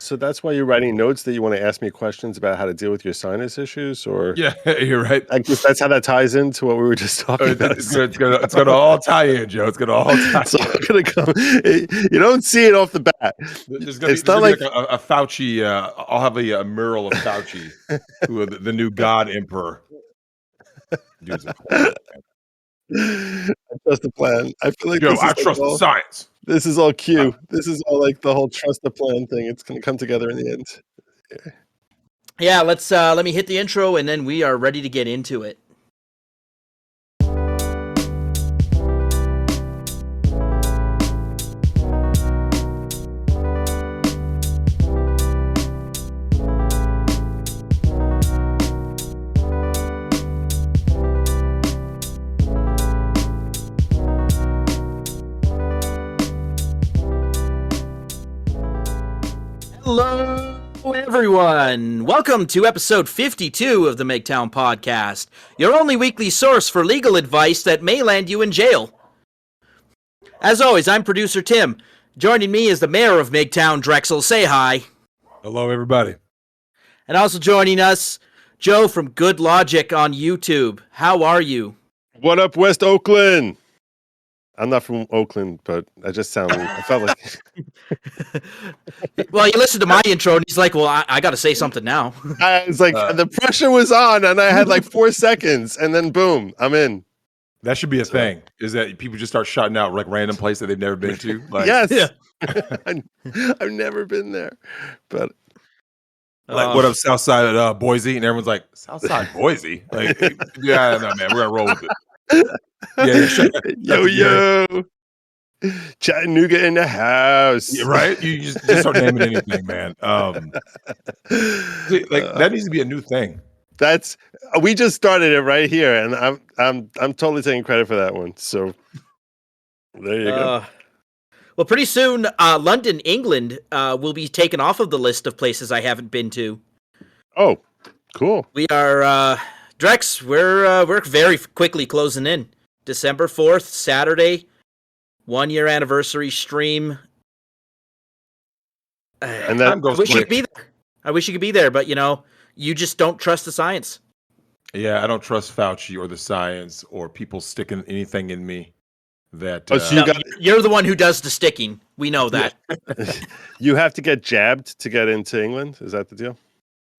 So that's why you're writing notes that you want to ask me questions about how to deal with your sinus issues, or Yeah, you're right. I guess that's how that ties into what we were just talking about. It's gonna all tie in, Joe. It's gonna all tie. So I'm gonna come. You don't see it off the bat. There's gonna be like a Fauci. I'll have a mural of Fauci, who the new God Emperor. Dude's a corner, I trust the plan. I feel like Joe, this is I trust the science. This is all Q. This is all like the whole trust the plan thing. It's gonna come together in the end. Yeah, let me hit the intro and then we are ready to get into it. Hello, everyone. Welcome to episode 52 of the Migtown podcast, your only weekly source for legal advice that may land you in jail. As always, I'm producer Tim. Joining me is the mayor of Migtown, Drexel. Say hi. Hello, everybody. And also joining us, Joe from Good Lawgic on YouTube. How are you? What up, West Oakland? I'm not from Oakland, but I felt like. Well, you listened to my intro, and he's like, well, I got to say something now. I was like, the pressure was on, and I had like 4 seconds, and then boom, I'm in. That should be a thing, is that people just start shouting out like random place that they've never been to. Like, yes. Yeah. I've never been there, but. Like, what up, Southside of Boise? And everyone's like, Southside Boise? Like, yeah, no, man, we're going to roll with it. Yo, Chattanooga in the house. Yeah, right? You just start naming anything, man. That needs to be a new thing. We just started it right here, and I'm totally taking credit for that one. So there you go. Well, pretty soon, London, England, will be taken off of the list of places I haven't been to. Oh, cool. We are Drex. We're very quickly closing in. December 4th, Saturday, 1-year anniversary stream. And then I wish you could be there. I wish you could be there, but you just don't trust the science. Yeah, I don't trust Fauci or the science or people sticking anything in me. That you're the one who does the sticking. We know that. You have to get jabbed to get into England. Is that the deal?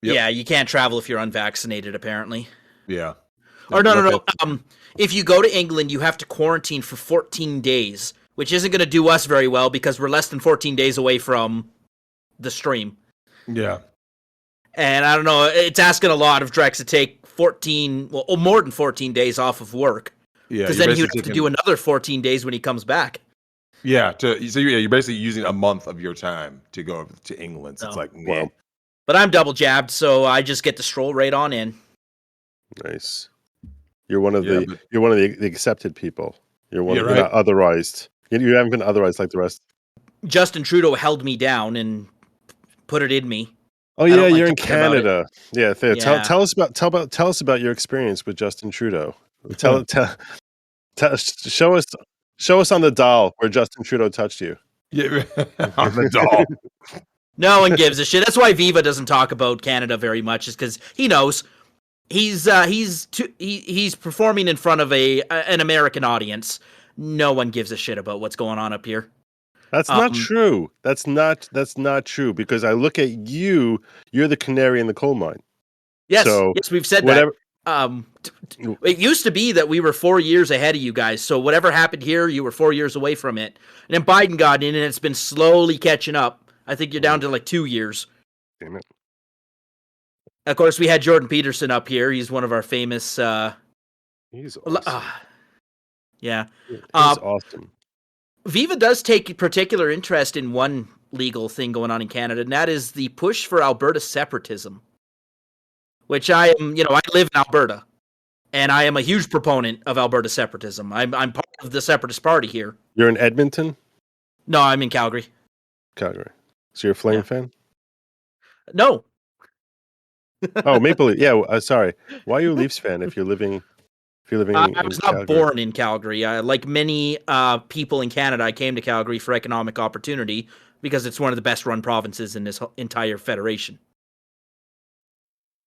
Yep. Yeah, you can't travel if you're unvaccinated, apparently. Yeah. Or no. If you go to England, you have to quarantine for 14 days, which isn't going to do us very well because we're less than 14 days away from the stream. Yeah. And I don't know, it's asking a lot of Drex to take more than 14 days off of work. Yeah. Because then he would have to do another 14 days when he comes back. Yeah. You're basically using a month of your time to go to England. So it's like, wow. But I'm double jabbed, so I just get to stroll right on in. Nice. You're one of the accepted people. You're one of the otherized. You haven't been otherized like the rest. Justin Trudeau held me down and put it in me. Oh yeah, you're in Canada. Yeah, tell us about your experience with Justin Trudeau. Show us on the doll where Justin Trudeau touched you. Yeah, on the doll. No one gives a shit. That's why Viva doesn't talk about Canada very much, is because he knows he's performing in front of an American audience. No one gives a shit about what's going on up here. That's not true. That's not true, because I look at you. You're the canary in the coal mine. Yes, we've said that. It used to be that we were 4 years ahead of you guys. So whatever happened here, you were 4 years away from it. And then Biden got in, and it's been slowly catching up. I think you're down to like 2 years. Damn it. Of course, we had Jordan Peterson up here. He's one of our famous. He's awesome. Yeah. He's awesome. Viva does take particular interest in one legal thing going on in Canada, and that is the push for Alberta separatism. Which I am, I live in Alberta, and I am a huge proponent of Alberta separatism. I'm part of the Separatist Party here. You're in Edmonton? No, I'm in Calgary. Calgary. So you're a Flame fan? No. Oh, Maple Leaf. Yeah, sorry. Why are you a Leafs fan if you're living in I was not born in Calgary. Like many people in Canada, I came to Calgary for economic opportunity, because it's one of the best run provinces in this entire federation.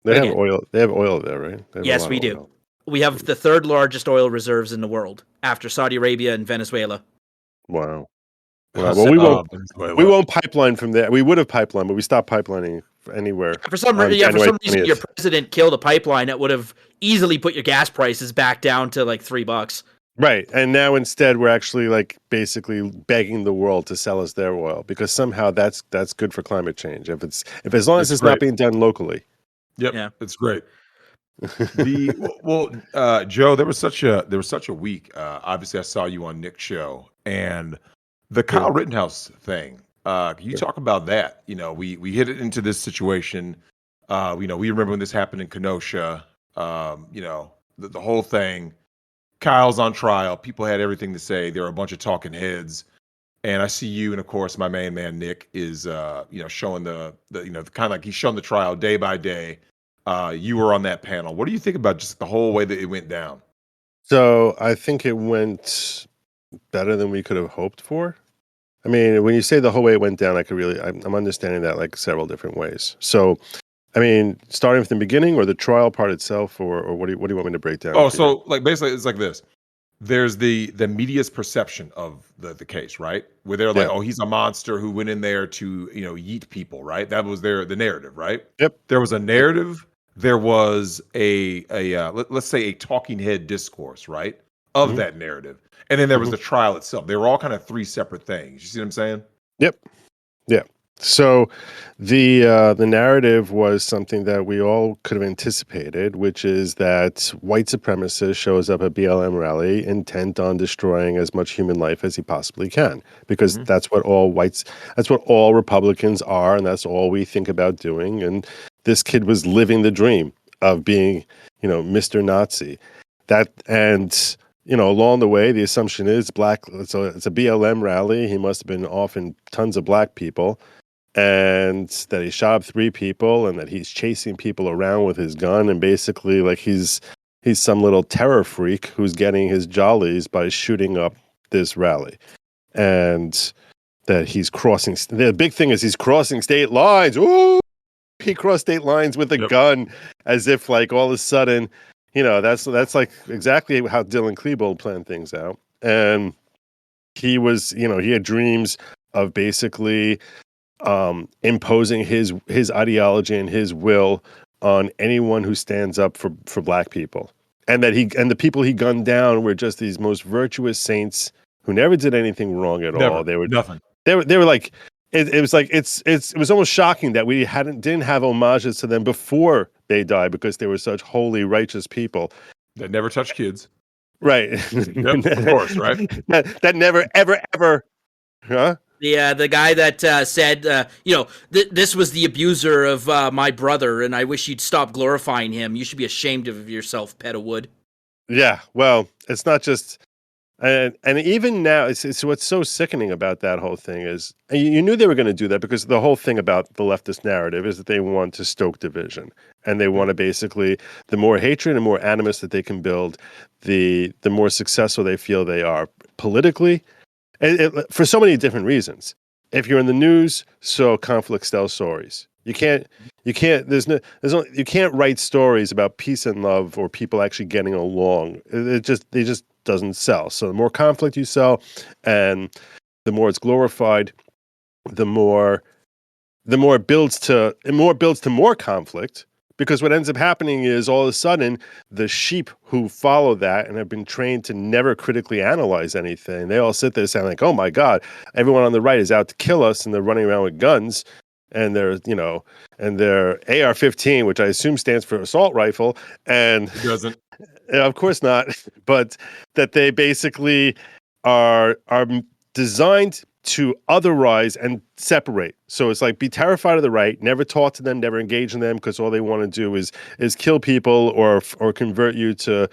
They have oil. They have oil there, right? Yes, we do. We have the third largest oil reserves in the world after Saudi Arabia and Venezuela. Wow. Well, we won't pipeline from there. We would have pipelined, but we stopped pipelining anywhere. For some reason, your president killed a pipeline that would have easily put your gas prices back down to like $3. Right, and now instead we're actually like basically begging the world to sell us their oil because somehow that's good for climate change. If as long as it's not being done locally. Yep, yeah, it's great. Joe, there was such a week. Obviously, I saw you on Nick's show and the Kyle Rittenhouse thing. Can you talk about that? You know, we hit it into this situation. We remember when this happened in Kenosha. The whole thing. Kyle's on trial. People had everything to say. There are a bunch of talking heads, and I see you, and of course, my main man Nick is showing the kind of like he's showing the trial day by day. You were on that panel. What do you think about just the whole way that it went down? So I think it went better than we could have hoped for. I mean, when you say the whole way it went down, I'm understanding that like several different ways. So, I mean, starting from the beginning or the trial part itself, or what do you want me to break down? Oh, so like basically it's like this. There's the media's perception of the case, right? Where they're like, oh, he's a monster who went in there to, yeet people, right? That was the narrative, right? Yep. There was a narrative. There was let's say a talking head discourse, right? Of that narrative. And then there was the trial itself. They were all kind of three separate things. You see what I'm saying? Yep. Yeah. So the narrative was something that we all could have anticipated, which is that white supremacist shows up at BLM rally intent on destroying as much human life as he possibly can, because that's what all Republicans are, and that's all we think about doing. And this kid was living the dream of being, Mr. Nazi. Along the way, the assumption is it's a BLM rally. He must have been offing tons of black people, and that he shot up 3 people, and that he's chasing people around with his gun, and basically like he's some little terror freak who's getting his jollies by shooting up this rally, and that he's crossing. The big thing is he's crossing state lines. Ooh, he crossed state lines with a gun, as if like all of a sudden, that's like exactly how Dylan Klebold planned things out, and he was, he had dreams of basically imposing his ideology and his will on anyone who stands up for black people, and the people he gunned down were just these most virtuous saints who never did anything wrong at all. They were nothing. They were like it was like it was almost shocking that we didn't have homages to them before they died, because they were such holy, righteous people that never touched kids. Right. Yep, of course, right? That never, ever, huh? The guy that said, this was the abuser of my brother, and I wish you'd stop glorifying him. You should be ashamed of yourself, Pettawood. Yeah, well, it's not just, and even now, it's what's so sickening about that whole thing is, and you knew they were going to do that, because the whole thing about the leftist narrative is that they want to stoke division, and they want to basically, the more hatred and more animus that they can build, the more successful they feel they are politically. For so many different reasons. If you're in the news, so conflict sells stories. You can't write stories about peace and love or people actually getting along. It just doesn't sell. So the more conflict you sell, and the more it's glorified, the more it builds to more conflict. Because what ends up happening is, all of a sudden, the sheep who follow that and have been trained to never critically analyze anything, they all sit there saying like, oh my God, everyone on the right is out to kill us, and they're running around with guns, and they're AR-15, which I assume stands for assault rifle, and it doesn't. Of course not, but that they basically are designed to otherize and separate. So it's like, be terrified of the right, never talk to them, never engage in them, because all they want to do is kill people or convert you to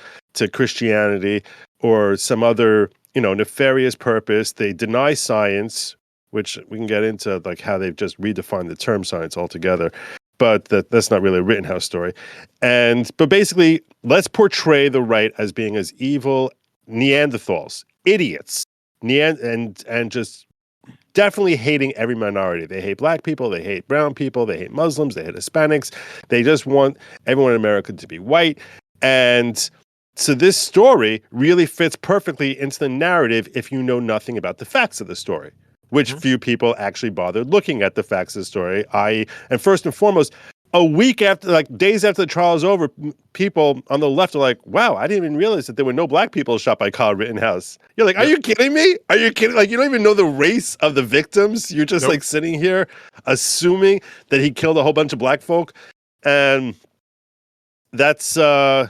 Christianity or some other nefarious purpose. They deny science, which we can get into like how they've just redefined the term science altogether. But that's not really a Rittenhouse story. But basically, let's portray the right as being as evil Neanderthals, idiots, and just definitely hating every minority. They hate black people, they hate brown people, they hate Muslims, they hate Hispanics. They just want everyone in America to be white. And so this story really fits perfectly into the narrative if you know nothing about the facts of the story, which few people actually bothered looking at the facts of the story. And first and foremost, a week after, like days after the trial is over, people on the left are like, wow, I didn't even realize that there were no black people shot by Kyle Rittenhouse. You're like, are you kidding me? Are you kidding? Like, you don't even know the race of the victims. You're just like sitting here assuming that he killed a whole bunch of black folk. And that's, and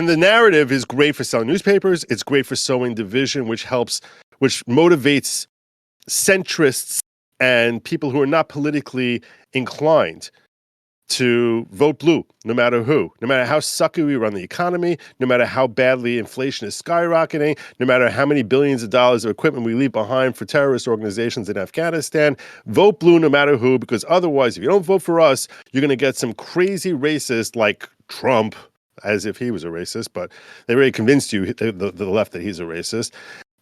the narrative is great for selling newspapers. It's great for sowing division, which motivates centrists and people who are not politically inclined to vote blue, no matter who, no matter how sucky we run the economy, no matter how badly inflation is skyrocketing, no matter how many billions of dollars of equipment we leave behind for terrorist organizations in Afghanistan. Vote blue no matter who, because otherwise, if you don't vote for us, you're going to get some crazy racist like Trump, as if he was a racist, but they really convinced you, the left, that he's a racist.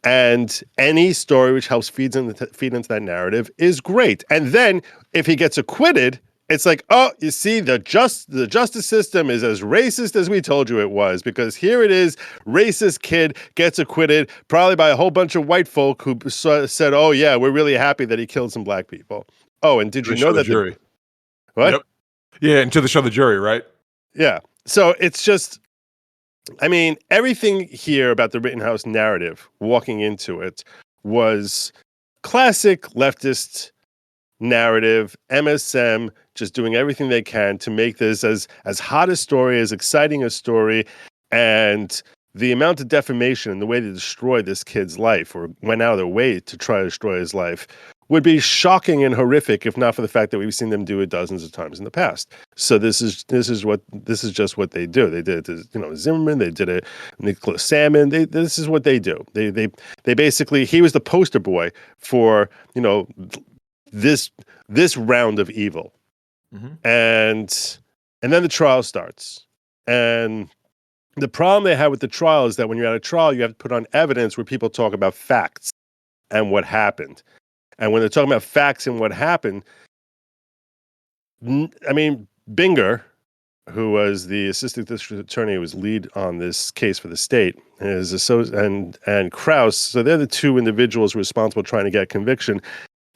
And any story which helps feed into that narrative is great. And then if he gets acquitted, it's like, oh, you see, the justice system is as racist as we told you it was, because here it is, racist kid gets acquitted, probably by a whole bunch of white folk who said, oh yeah, we're really happy that he killed some black people. Oh, and did you know that jury? What? Yep. Yeah, until they show the jury, right? Yeah. So it's just, I mean, everything here about the Rittenhouse narrative, walking into it, was classic leftist narrative, MSM, just doing everything they can to make this as hot a story, as exciting a story, and the amount of defamation and the way they destroyed this kid's life, or went out of their way to try to destroy his life, would be shocking and horrific if not for the fact that we've seen them do it dozens of times in the past. So this is just what they do. They did it to Zimmerman, they did it Nicholas Salmon. This is what they do. They basically, he was the poster boy for this round of evil. And then the trial starts. And the problem they had with the trial is that when you're at a trial, you have to put on evidence where people talk about facts and what happened. And when they're talking about facts and what happened, I mean, Binger, who was the assistant district attorney who was lead on this case for the state, and Krause, so they're the two individuals responsible trying to get conviction.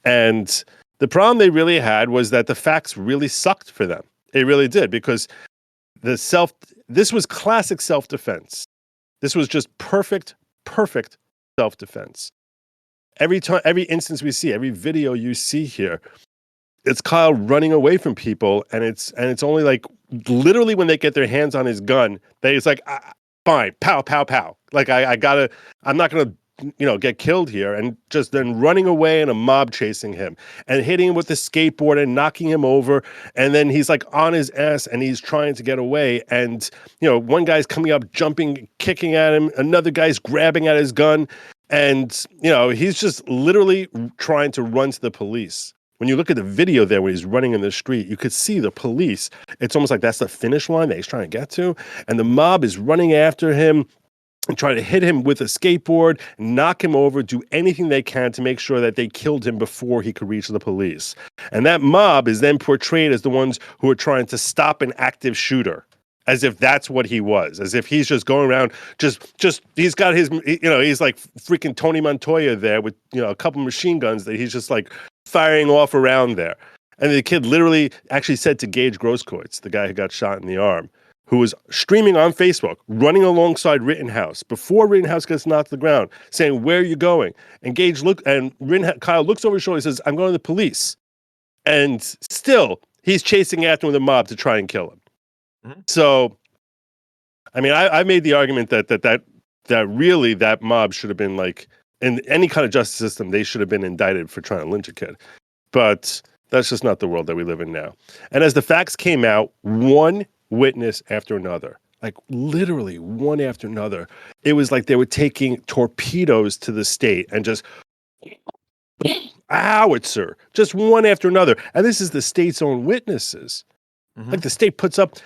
And the problem they really had was that the facts really sucked for them. It really did, because this was classic self-defense. This was just perfect self-defense. Every instance we see, every video you see here, it's Kyle running away from people, and it's only like literally when they get their hands on his gun, it's like, fine, pow, pow, pow. Like I'm not gonna get killed here, and just then running away and a mob chasing him and hitting him with the skateboard and knocking him over, and then he's like on his ass and he's trying to get away, and one guy's coming up, jumping, kicking at him, another guy's grabbing at his gun, and he's just literally trying to run to the police. When you look at the video there where he's running in the street, you could see the police. It's almost like that's the finish line that he's trying to get to, and the mob is running after him and try to hit him with a skateboard, knock him over, do anything they can to make sure that they killed him before he could reach the police. And that mob is then portrayed as the ones who are trying to stop an active shooter, as if that's what he was, as if he's just going around, he's got his, he's like freaking Tony Montoya there with, a couple machine guns that he's just like firing off around there. And the kid literally actually said to Gage Grosskreutz, the guy who got shot in the arm, who was streaming on Facebook, running alongside Rittenhouse before Rittenhouse gets knocked to the ground, saying, "Where are you going?" And Kyle looks over his shoulder and says, "I'm going to the police." And still, he's chasing after him with a mob to try and kill him. Mm-hmm. So, I mean, I made the argument that really that mob should have been like, in any kind of justice system, they should have been indicted for trying to lynch a kid. But that's just not the world that we live in now. And as the facts came out, one witness after another, like literally one after another, it was like they were taking torpedoes to the state and just howitzer, just one after another. And this is the state's own witnesses. Mm-hmm. Like the state puts up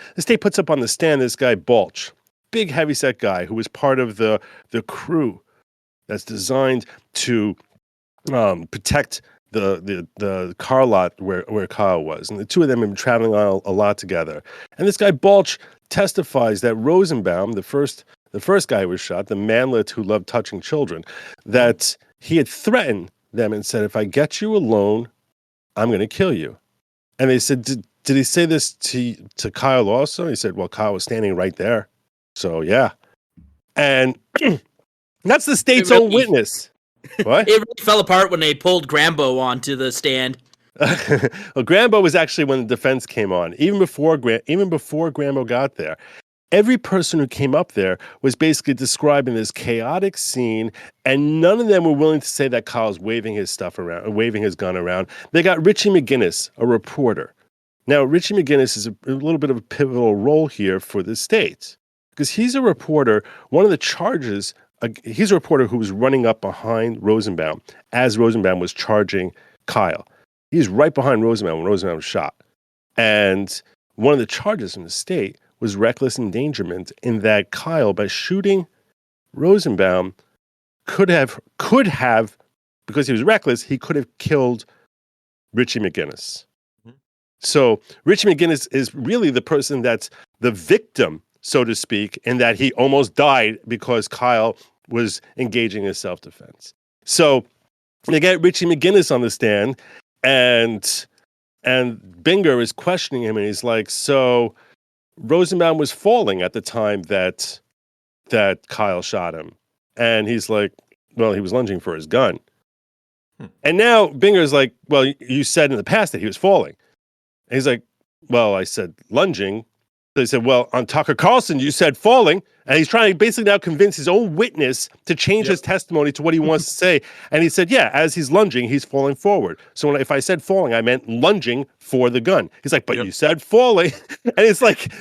on the stand this guy Balch, big heavyset guy who was part of the crew that's designed to protect the car lot where Kyle was, and the two of them have been traveling on a lot together. And this guy Balch testifies that Rosenbaum, the first guy who was shot, the manlet who loved touching children, that he had threatened them and said, "If I get you alone, I'm going to kill you." And they said, "Did he say this to Kyle also?" He said, "Well, Kyle was standing right there, so yeah." And that's the state's own witness. What? It really fell apart when they pulled Grambo onto the stand. Well, Grambo was actually when the defense came on. Even before Grambo got there, every person who came up there was basically describing this chaotic scene, and none of them were willing to say that Kyle's waving his gun around. They got Richie McGinnis, a reporter. Now, Richie McGinnis is a little bit of a pivotal role here for the state because he's a reporter. One of the charges, he's a reporter who was running up behind Rosenbaum as Rosenbaum was charging Kyle. He's right behind Rosenbaum when Rosenbaum was shot. And one of the charges in the state was reckless endangerment, in that Kyle, by shooting Rosenbaum, could have, because he was reckless, he could have killed Richie McGinnis. Mm-hmm. So Richie McGinnis is really the person that's the victim, so to speak, in that he almost died because Kyle was engaging in self-defense. So they get Richie McGinnis on the stand, and Binger is questioning him, and he's like, "So Rosenbaum was falling at the time that Kyle shot him," and he's like, "Well, he was lunging for his gun." And now Binger's like, "Well, you said in the past that he was falling," and he's like, "Well, I said lunging." So he said, "Well, on Tucker Carlson, you said falling." And he's trying to basically now convince his own witness to change his testimony to what he wants to say. And he said, "Yeah, as he's lunging, he's falling forward. So if I said falling, I meant lunging for the gun." He's like, "But you said falling." And it's like,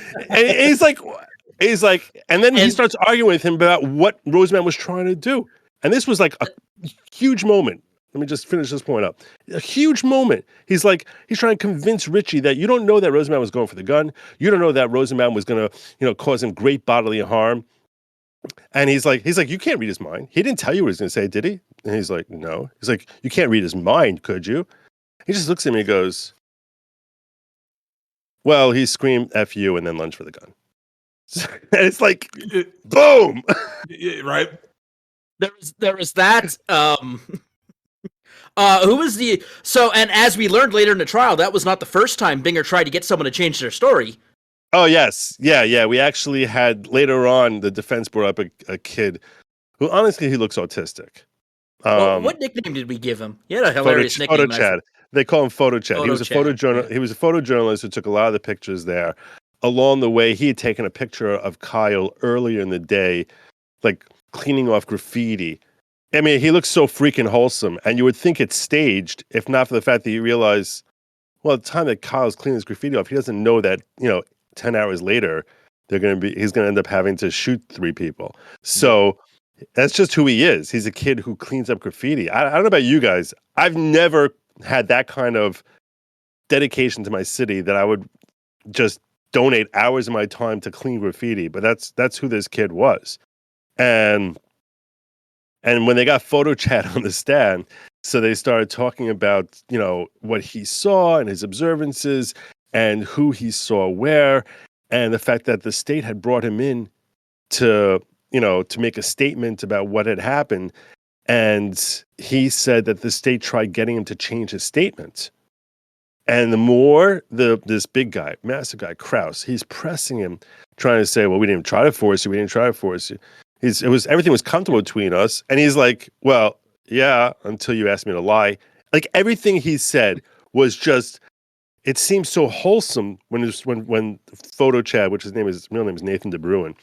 and then he starts arguing with him about what Rosenbaum was trying to do. And this was like a huge moment. Let me just finish this point up. A huge moment. He's trying to convince Richie that you don't know that Rosenbaum was going for the gun. You don't know that Rosenbaum was going to, cause him great bodily harm. And he's like, "You can't read his mind. He didn't tell you what he was going to say, did he?" And he's like, "No." He's like, "You can't read his mind, could you?" He just looks at me and goes, "Well, he screamed F you and then lunged for the gun." And it's like, boom. Right. There was that. Who was and as we learned later in the trial, that was not the first time Binger tried to get someone to change their story. Oh, yes. Yeah. We actually had, later on, the defense brought up a kid who, honestly, he looks autistic. What nickname did we give him? He had a hilarious nickname. Photo Chad. They call him Photo Chad. He was a photojournalist. He was a photojournalist who took a lot of the pictures there. Along the way, he had taken a picture of Kyle earlier in the day, like cleaning off graffiti. I mean, he looks so freaking wholesome, and you would think it's staged, if not for the fact that you realize, well, at the time that Kyle's cleaning his graffiti off, he doesn't know that, 10 hours later, he's going to end up having to shoot 3 people. So that's just who he is. He's a kid who cleans up graffiti. I don't know about you guys. I've never had that kind of dedication to my city that I would just donate hours of my time to clean graffiti, but that's who this kid was. And when they got Photo Chat on the stand, so they started talking about, what he saw and his observances and who he saw where, and the fact that the state had brought him in to make a statement about what had happened. And he said that the state tried getting him to change his statement. And the more this big guy, massive guy, Krause, he's pressing him, trying to say, "Well, we didn't try to force you. We didn't try to force you. Everything was comfortable between us." And he's like, "Well, yeah, until you asked me to lie." Like everything he said was just, it seems so wholesome when Photo Chad, which his real name is Nathan DeBruin.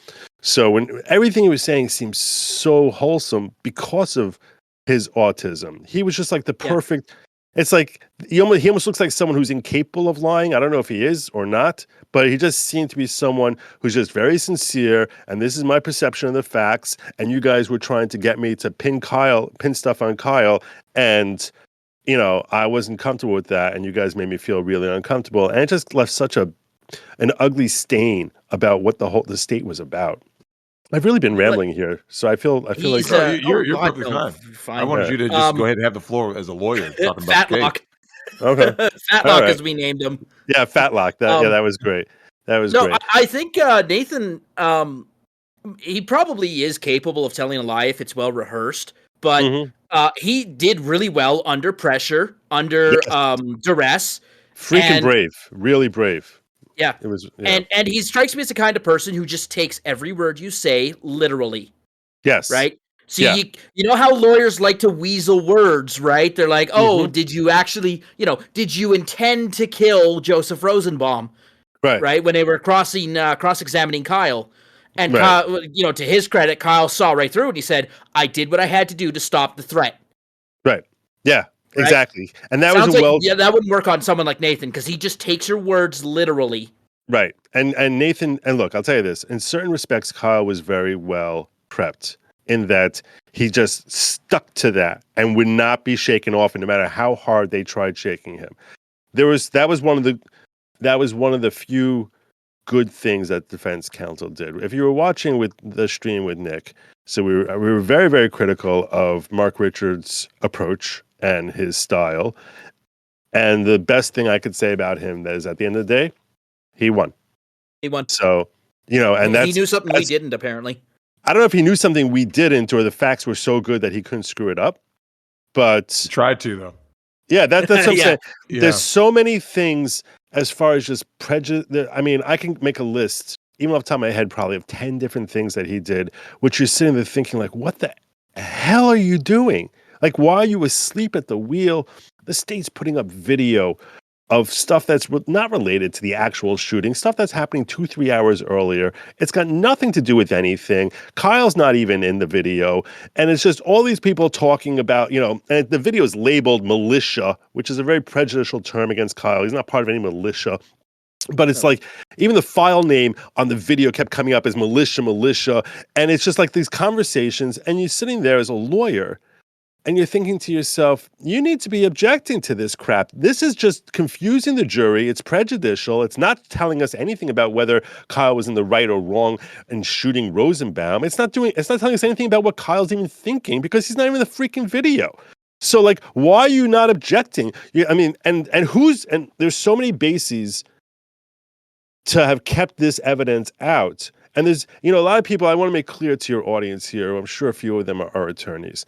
So when everything he was saying seems so wholesome because of his autism, he was just like the perfect. Yeah. It's like he almost looks like someone who's incapable of lying. I don't know if he is or not, but he just seemed to be someone who's just very sincere. And this is my perception of the facts. And you guys were trying to get me to pin stuff on Kyle. And, I wasn't comfortable with that. And you guys made me feel really uncomfortable. And it just left such an ugly stain about what the state was about. I've really been rambling here, so I feel like He's No, you're God, perfectly no, fine. I fine. wanted yeah. you to just go ahead and have the floor as a lawyer talking about the case. Fatlock. Okay. All Fatlock, right. as we named him. Yeah, Fatlock. Um, That was great. That was no, great. I think Nathan. He probably is capable of telling a lie if it's well rehearsed, but Mhm. he did really well under pressure, under Yes. duress, Freaking and brave. Really brave. yeah, It was yeah. and he strikes me as the kind of person who just takes every word you say literally, Yes. right? So Yeah. you know how lawyers like to weasel words, right? They're like, "Oh, Mhm. did you actually, did you intend to kill Joseph Rosenbaum?" Right. Right? When they were cross-examining Kyle. And Right. Kyle, to his credit, Kyle saw right through it. He said, "I did what I had to do to stop the threat." Right. Yeah. Right? Exactly. And that was a Sounds like well that wouldn't work on someone like Nathan because he just takes your words literally. right. And Nathan and look, I'll tell you this. In certain respects, Kyle was very well prepped in that he just stuck to that and would not be shaken off, and no matter how hard they tried shaking him. That was one of the few good things that defense counsel did. If you were watching with the stream with Nick, so we were very, very critical of Mark Richards' approach and his style. And the best thing I could say about him that is at the end of the day, he won. He won. So, and He knew something we didn't, apparently. I don't know if he knew something we didn't or the facts were so good that he couldn't screw it up. But Tried to though. yeah, that's what I'm Yeah. saying. Yeah. There's so many things as far as just prejudice. I mean, I can make a list, even off the top of my head, probably of 10 different things that he did, which you're sitting there thinking, like, what the hell are you doing? Like, why are you asleep at the wheel? The state's putting up video of stuff that's not related to the actual shooting, stuff that's happening 2-3 hours earlier. It's got nothing to do with anything. Kyle's not even in the video. And it's just all these people talking about, and the video is labeled militia, which is a very prejudicial term against Kyle. He's not part of any militia. But it's like even the file name on the video kept coming up as militia. And it's just like these conversations. And you're sitting there as a lawyer and you're thinking to yourself, you need to be objecting to this crap. This is just confusing the jury. It's prejudicial. It's not telling us anything about whether Kyle was in the right or wrong in shooting Rosenbaum. It's not telling us anything about what Kyle's even thinking because he's not even in the freaking video. So like, why are you not objecting? I mean, and there's so many bases to have kept this evidence out. And there's, a lot of people, I want to make clear to your audience here, I'm sure a few of them are attorneys.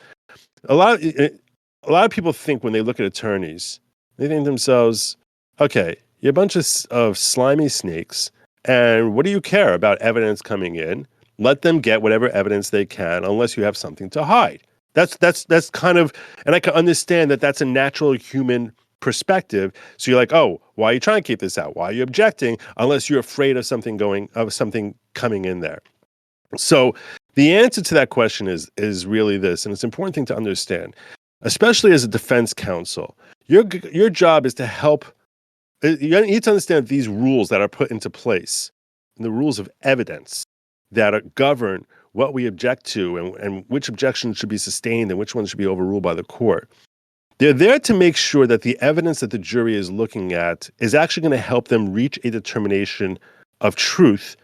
A lot of people think when they look at attorneys, they think to themselves, okay, you're a bunch of slimy snakes, and what do you care about evidence coming in? Let them get whatever evidence they can, unless you have something to hide. That's kind of, and I can understand that that's a natural human perspective. So you're like, oh, why are you trying to keep this out? Why are you objecting? Unless you're afraid of something coming in there. So the answer to that question is really this, and it's an important thing to understand, especially as a defense counsel. Your job is to help. You need to understand these rules that are put into place, and the rules of evidence that govern what we object to, and which objections should be sustained and which ones should be overruled by the court. They're there to make sure that the evidence that the jury is looking at is actually going to help them reach a determination of truth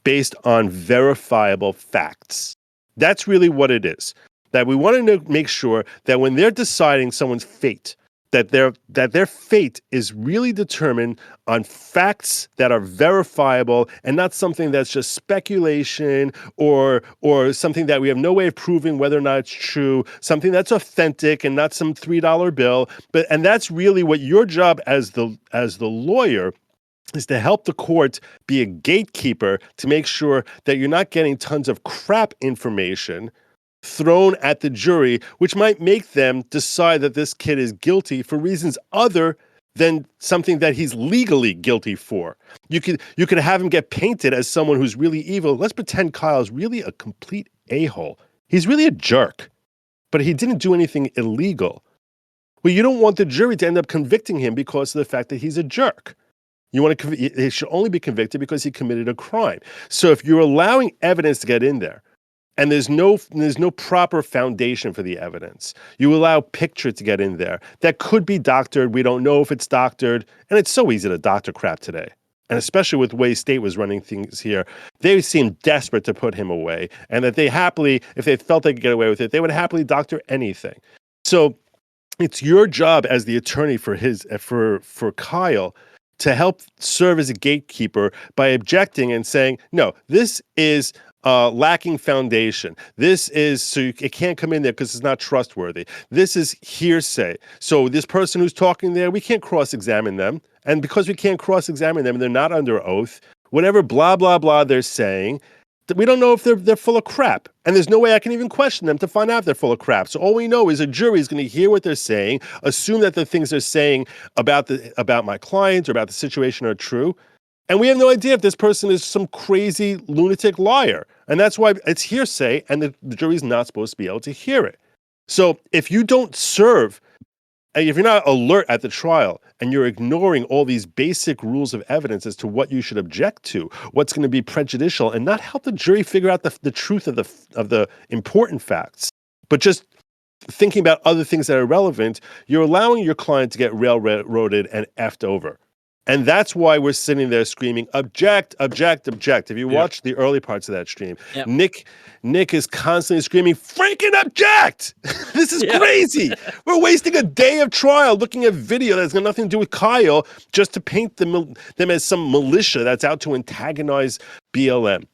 based on verifiable facts. That's really what it is. That we want to make sure that when they're deciding someone's fate, that their fate is really determined on facts that are verifiable and not something that's just speculation or something that we have no way of proving whether or not it's true, something that's authentic and not some $3 bill. And that's really what your job as the lawyer is, to help the court be a gatekeeper to make sure that you're not getting tons of crap information thrown at the jury, which might make them decide that this kid is guilty for reasons other than something that he's legally guilty for. You could have him get painted as someone who's really evil. Let's pretend Kyle's really a complete a-hole. He's really a jerk, but he didn't do anything illegal. Well, you don't want the jury to end up convicting him because of the fact that he's a jerk. You want to he should only be convicted because he committed a crime. So if you're allowing evidence to get in there, and there's no proper foundation for the evidence, you allow picture to get in there that could be doctored. We don't know if it's doctored, and it's so easy to doctor crap today. and especially with the way state was running things here, they seemed desperate to put him away, and that they happily, if they felt they could get away with it, they would happily doctor anything. So it's your job as the attorney for Kyle to help serve as a gatekeeper by objecting and saying, no, this is lacking foundation. This is, so it can't come in there because it's not trustworthy. This is hearsay. So this person who's talking there, we can't cross-examine them. And because we can't cross-examine them and they're not under oath, whatever blah, blah, blah they're saying, we don't know if they're full of crap. And there's no way I can even question them to find out if they're full of crap. So all we know is a jury is going to hear what they're saying, assume that the things they're saying about my client or about the situation are true. And we have no idea if this person is some crazy lunatic liar. And that's why it's hearsay, and the jury's not supposed to be able to hear it. So if you don't serve, if you're not alert at the trial and you're ignoring all these basic rules of evidence as to what you should object to, what's going to be prejudicial, and not help the jury figure out the truth of the important facts, but just thinking about other things that are relevant, you're allowing your client to get railroaded and effed over. And that's why we're sitting there screaming, object, object, object. If you watch the early parts of that stream, Nick is constantly screaming, freaking object! This is crazy! We're wasting a day of trial looking at video that's got nothing to do with Kyle just to paint them as some militia that's out to antagonize BLM.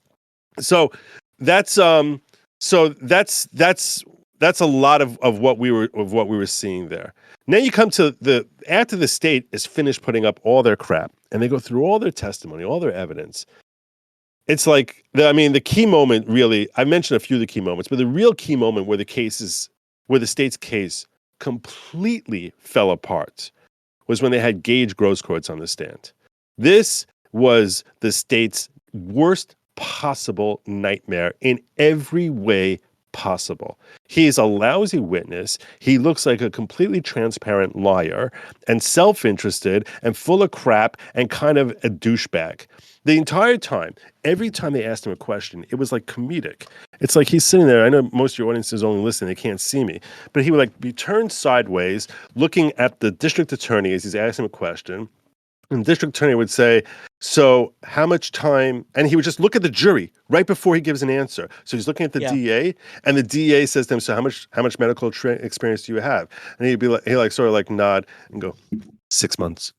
So that's a lot of what we were seeing there. Now you come to after the state is finished putting up all their crap and they go through all their testimony, all their evidence. It's like, the key moment really, I mentioned a few of the key moments, but the real key moment where the state's case completely fell apart was when they had Gage Grosskreutz on the stand. This was the state's worst possible nightmare in every way possible. He's a lousy witness. He looks like a completely transparent liar and self-interested and full of crap and kind of a douchebag. The entire time, every time they asked him a question, it was like comedic. It's like he's sitting there. I know most of your audience is only listening. They can't see me. But he would be turned sideways, looking at the district attorney as he's asking him a question. And the district attorney would say, so how much time, and he would just look at the jury right before he gives an answer. So he's looking at the DA, and the DA says to him, so how much medical experience do you have? And he'd be like, sort of like nod and go, 6 months.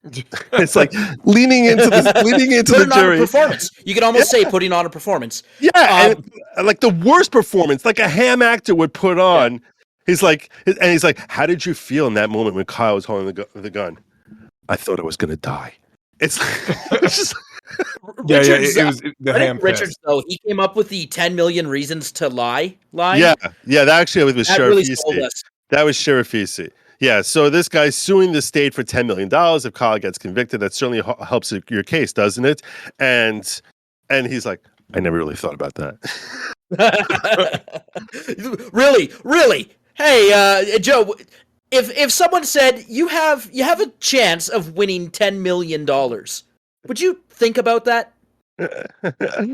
It's like leaning into the jury. On a performance. You could almost say putting on a performance. Yeah, and like the worst performance, like a ham actor would put on. Yeah. He's like, how did you feel in that moment when Kyle was holding the gun? I thought I was going to die. It's just... it was the ham Richards, though, he came up with the 10 million reasons to lie line. Yeah, that actually was Sheriff really Easty. That was Sheriff Easty. Yeah, so this guy's suing the state for $10 million. If Kyle gets convicted, that certainly helps your case, doesn't it? And he's like, I never really thought about that. Really? Hey, Joe, if someone said you have a chance of winning $10 million, would you think about that? I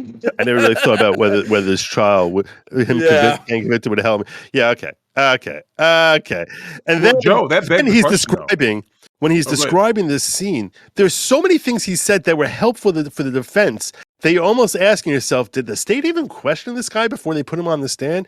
never really thought about whether this trial getting convicted would help me. Yeah, okay. And then Joe, that begs the question, when he's describing this scene, there's so many things he said that were helpful for the defense that you're almost asking yourself, did the state even question this guy before they put him on the stand?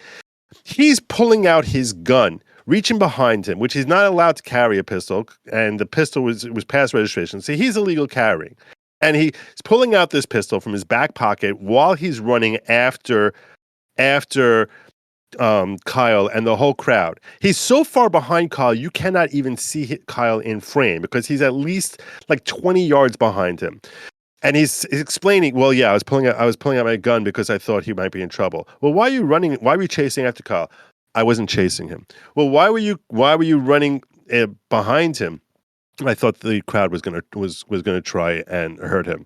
He's pulling out his gun, reaching behind him, which he's not allowed to carry a pistol, and the pistol was past registration, so he's illegal carrying. And he's pulling out this pistol from his back pocket while he's running after Kyle and the whole crowd. He's so far behind Kyle, you cannot even see Kyle in frame because he's at least like 20 yards behind him. And he's explaining, well, yeah, I was pulling out my gun because I thought he might be in trouble. Well, why are you running? Why were you chasing after Kyle? I wasn't chasing him. Well, why were you running behind him? I thought the crowd was gonna try and hurt him,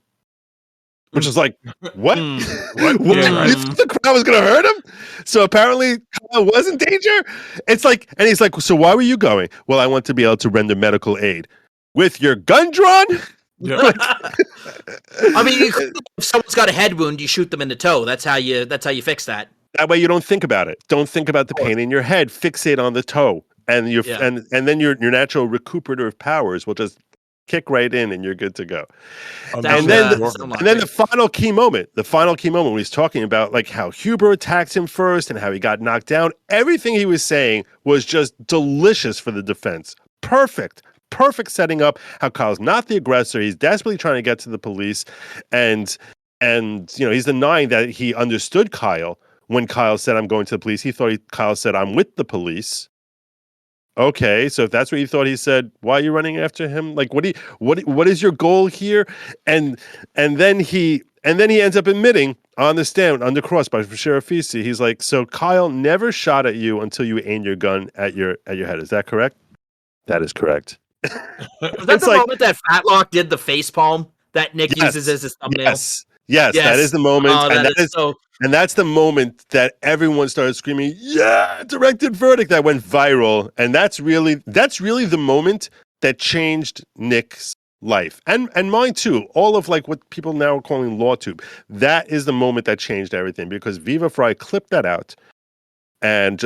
which is like, what? What? Yeah, You thought the crowd was gonna hurt him? So apparently, Kyle was in danger. It's like, and he's like, so why were you going? Well, I want to be able to render medical aid with your gun drawn. Yeah. I mean, if someone's got a head wound, you shoot them in the toe. That's how you fix that. That way, you don't think about it. Don't think about the pain in your head. Fixate on the toe. And and then your natural recuperative powers will just kick right in, and you're good to go. I'm Sounds, And then, sound like and then it. the final key moment when he's talking about like how Huber attacked him first and how he got knocked down. Everything he was saying was just delicious for the defense. Perfect setting up how Kyle's not the aggressor. He's desperately trying to get to the police, and he's denying that he understood Kyle when Kyle said, "I'm going to the police." He thought Kyle said, "I'm with the police." Okay, so if that's what you thought he said, why are you running after him? Like, what is your goal here? And then he ends up admitting on the stand under cross by Sheriff Feasty, he's like, "So Kyle never shot at you until you aimed your gun at your head. Is that correct?" That is correct. Was that It's the like, moment that Fatlock did the face palm that Nick yes, uses as his thumbnail? yes, that is the moment, Oh, and that is so. and that's the moment that everyone started screaming, "Yeah, directed verdict!" That went viral, and that's really the moment that changed Nick's life and mine too. All of like what people now are calling LawTube. That is the moment that changed everything because Viva Fry clipped that out and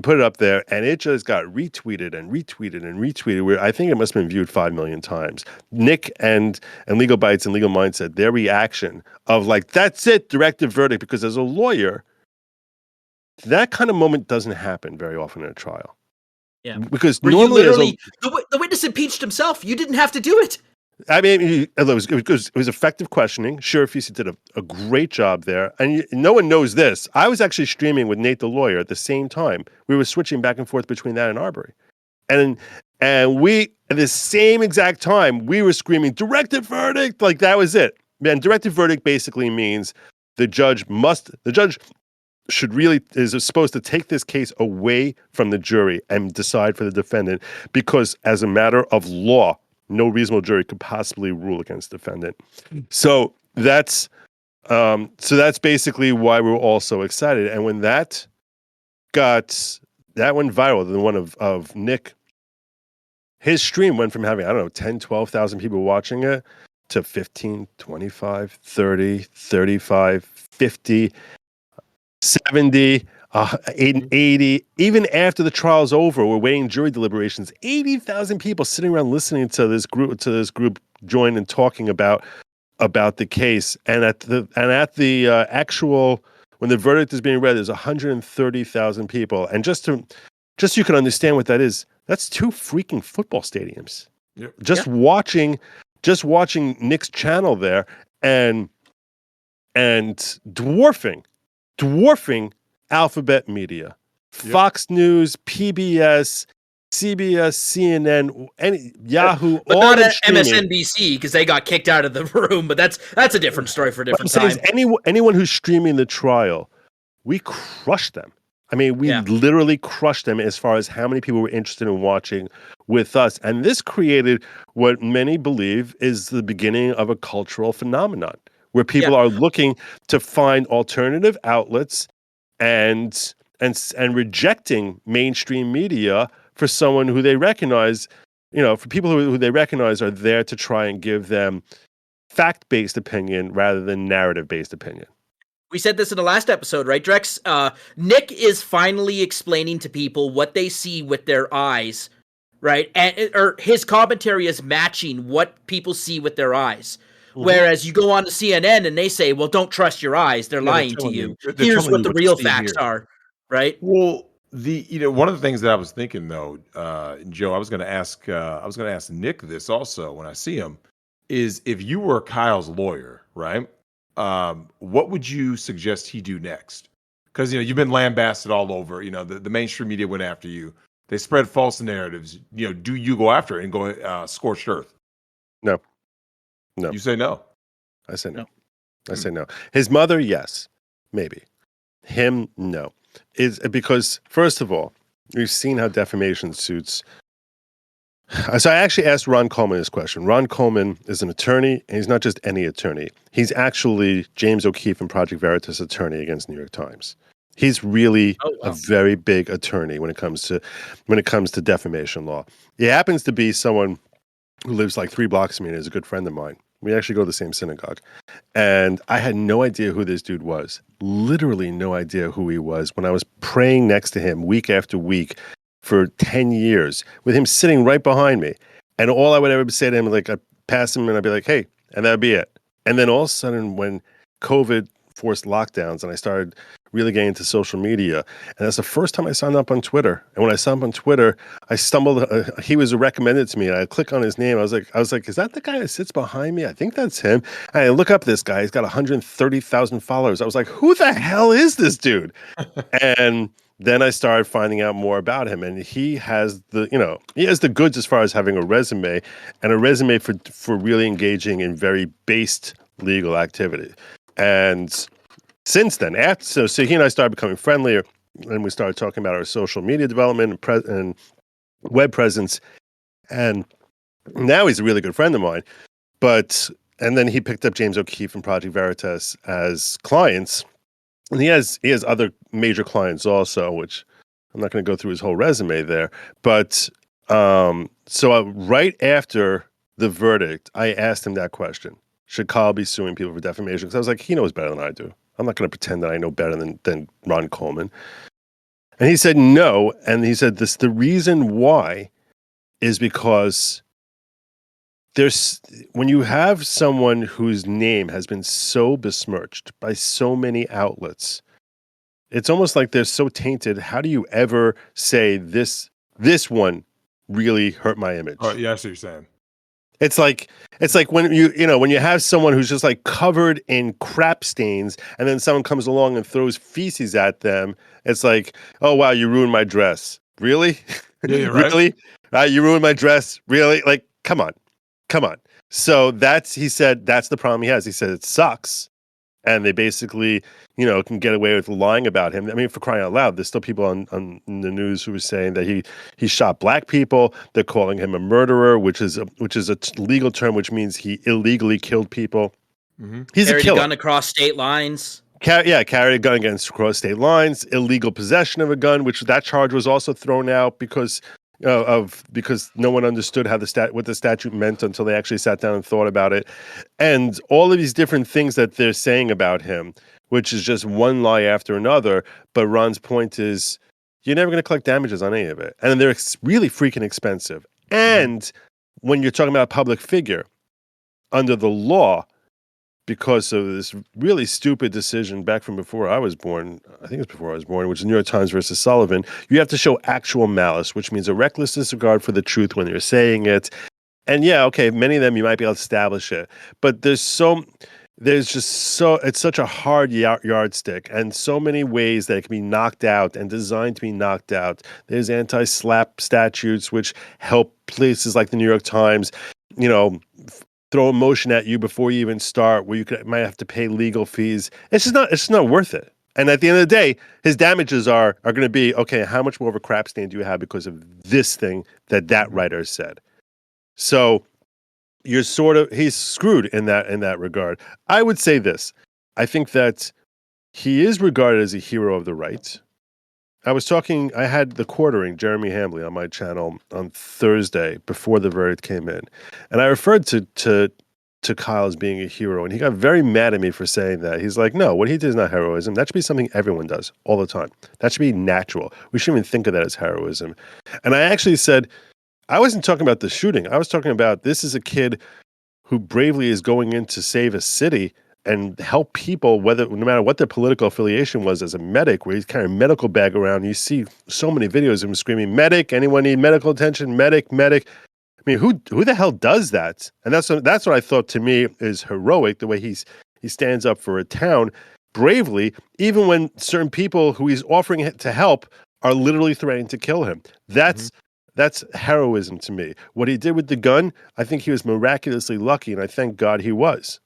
put it up there, and it just got retweeted and retweeted and retweeted. Where I think it must have been viewed 5 million times. Nick and Legal Bites and Legal Mindset, their reaction of like, "That's it, directed verdict," because as a lawyer, that kind of moment doesn't happen very often in a trial. Yeah, because where you normally literally the witness impeached himself. You didn't have to do it. I mean, it was effective questioning. Sheriff Feasty did a great job there. And no one knows this. I was actually streaming with Nate the lawyer at the same time. We were switching back and forth between that and Arbery. And we, at the same exact time, we were screaming, "Directed verdict!" Like, that was it. Man, directed verdict basically means the judge is supposed to take this case away from the jury and decide for the defendant because as a matter of law, no reasonable jury could possibly rule against the defendant. So that's basically why we were all so excited. And when that went viral, the one of Nick, his stream went from having, I don't know, 10, 12,000 people watching it to 15, 25, 30, 35, 50, 70, 80. Even after the trial's over, we're waiting jury deliberations. 80,000 people sitting around listening to this group join and talking about the case. And at the actual, when the verdict is being read, there's 130,000 people. And just so you can understand what that is, that's 2 freaking football stadiums. Yep. Just watching Nick's channel there and dwarfing Alphabet Media, Fox News, PBS, CBS, CNN, Yahoo, but all not of at streaming. MSNBC because they got kicked out of the room. But that's a different story for a different What I'm time. saying is anyone who's streaming the trial, we crushed them. I mean, we literally crushed them as far as how many people were interested in watching with us. And this created what many believe is the beginning of a cultural phenomenon where people are looking to find alternative outlets and rejecting mainstream media for someone who they recognize, for people who they recognize are there to try and give them fact-based opinion rather than narrative-based opinion. We said this in the last episode, right, Drex? Nick is finally explaining to people what they see with their eyes, right? Or his commentary is matching what people see with their eyes. Mm-hmm. Whereas you go on to CNN and they say, "Well, don't trust your eyes; they're lying to you. Here's what the real facts are." Right? Well, one of the things that I was thinking though, Joe, I was going to ask Nick this also when I see him, is if you were Kyle's lawyer, right? What would you suggest he do next? Because you've been lambasted all over. The mainstream media went after you. They spread false narratives. Do you go after it and go scorched earth? No. You say no. I say no. I say no. His mother, yes, maybe. Him, no. Is because first of all, we've seen how defamation suits. So I actually asked Ron Coleman this question. Ron Coleman is an attorney, and he's not just any attorney. He's actually James O'Keefe and Project Veritas attorney against New York Times. He's really a very big attorney when it comes to defamation law. He happens to be someone who lives like 3 blocks from me and is a good friend of mine. We actually go to the same synagogue. And I had no idea who this dude was. Literally no idea who he was when I was praying next to him week after week for 10 years with him sitting right behind me. And all I would ever say to him, like, pass him and I'd be like, hey, and that'd be it. And then all of a sudden, when COVID forced lockdowns and I started really getting into social media, and that's the first time I signed up on Twitter. And when I signed up on Twitter, I stumbled. He was recommended to me, and I click on his name. I was like, is that the guy that sits behind me? I think that's him. And I look up this guy. He's got 130,000 followers. I was like, who the hell is this dude? And then I started finding out more about him, and he has the goods as far as having a resume, and a resume for really engaging in very based legal activity. And since then, so he and I started becoming friendlier, and we started talking about our social media development and web presence. And now he's a really good friend of mine. And then he picked up James O'Keefe and Project Veritas as clients. And he has other major clients also, which I'm not going to go through his whole resume there. But right after the verdict, I asked him that question: should Kyle be suing people for defamation? Because I was like, he knows better than I do. I'm not going to pretend that I know better than Ron Coleman. And he said no. And he said the reason why is because when you have someone whose name has been so besmirched by so many outlets, it's almost like they're so tainted. How do you ever say this one really hurt my image? Oh, yeah, I see what you're saying. It's like when you have someone who's just like covered in crap stains, and then someone comes along and throws feces at them. It's like, oh wow, you ruined my dress. Really? Yeah, right. Really? You ruined my dress. Really? Like, come on. So he said that's the problem he has. He said it sucks, and they basically can get away with lying about him. I mean, for crying out loud, there's still people on the news who are saying that he shot black people. They're calling him a murderer, which is a legal term, which means he illegally killed people. Mm-hmm. He's carried a killer. Gun across state lines. Carried a gun across state lines. Illegal possession of a gun, which that charge was also thrown out because no one understood what the statute meant until they actually sat down and thought about it. And all of these different things that they're saying about him, which is just one lie after another. But Ron's point is, you're never going to collect damages on any of it. And they're really freaking expensive. And when you're talking about a public figure, under the law, because of this really stupid decision back from before I was born, I think it was before I was born, which is New York Times versus Sullivan, you have to show actual malice, which means a reckless disregard for the truth when you're saying it. And yeah, okay, many of them you might be able to establish it, but it's such a hard yardstick, and so many ways that it can be knocked out and designed to be knocked out. There's anti-slap statutes, which help places like the New York Times, throw a motion at you before you even start, where might have to pay legal fees. It's just not worth it. And at the end of the day, his damages are going to be, okay, how much more of a crap stain do you have because of this thing that writer said? So he's screwed in that regard. I would say this. I think that he is regarded as a hero of the right. I had the Quartering, Jeremy Hambley, on my channel on Thursday before the verdict came in. And I referred to Kyle as being a hero, and he got very mad at me for saying that. He's like, no, what he did is not heroism. That should be something everyone does all the time. That should be natural. We shouldn't even think of that as heroism. And I actually said, I wasn't talking about the shooting. I was talking about, this is a kid who bravely is going in to save a city and help people, no matter what their political affiliation was, as a medic, where he's carrying a medical bag around. You see so many videos of him screaming, medic, anyone need medical attention? Medic, medic. I mean, who the hell does that? And that's what I thought, to me, is heroic, the way he stands up for a town bravely, even when certain people who he's offering to help are literally threatening to kill him. That's heroism to me. What he did with the gun, I think he was miraculously lucky, and I thank God he was.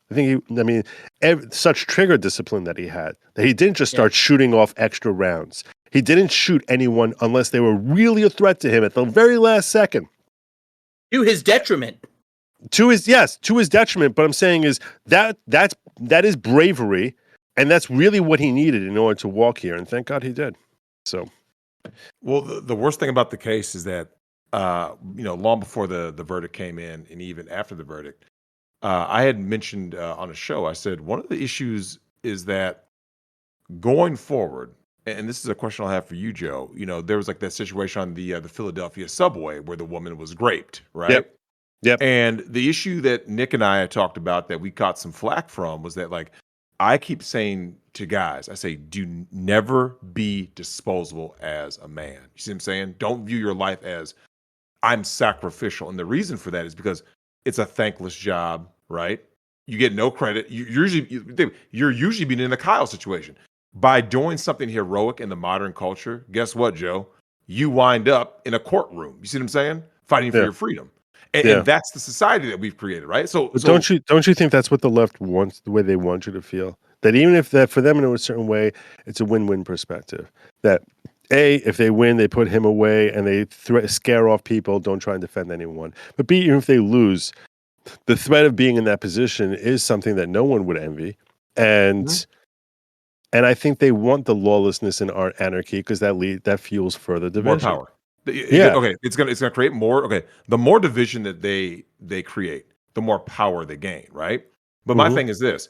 Such trigger discipline that he had, that he didn't just start shooting off extra rounds. He didn't shoot anyone unless they were really a threat to him at the very last second. To his detriment. To his detriment. But I'm saying is that is bravery, and that's really what he needed in order to walk here, and thank God he did. So, well, the worst thing about the case is that, long before the verdict came in, and even after the verdict, I had mentioned on a show, I said, one of the issues is that going forward, and this is a question I'll have for you, Joe, there was like that situation on the Philadelphia subway where the woman was raped, right? Yep. Yep. And the issue that Nick and I had talked about that we got some flack from was that, like, I keep saying to guys, I say, do never be disposable as a man. You see what I'm saying? Don't view your life as I'm sacrificial. And the reason for that is because it's a thankless job, right? You get no credit. You're usually being in a Kyle situation. By doing something heroic in the modern culture, guess what, Joe? You wind up in a courtroom. You see what I'm saying? Fighting for Yeah. your freedom. And, Yeah. and that's the society that we've created, right? So, But so don't you think that's what the left wants, the way they want you to feel? That even if that for them in a certain way, it's a win-win perspective. That A, if they win, they put him away and they scare off people, don't try and defend anyone. But B, even if they lose, the threat of being in that position is something that no one would envy. And Mhm. and I think they want the lawlessness and anarchy because that fuels further More division. power. Yeah. Okay, it's gonna create more. Okay, the more division that they create, the more power they gain, right? But my Mhm. thing is this: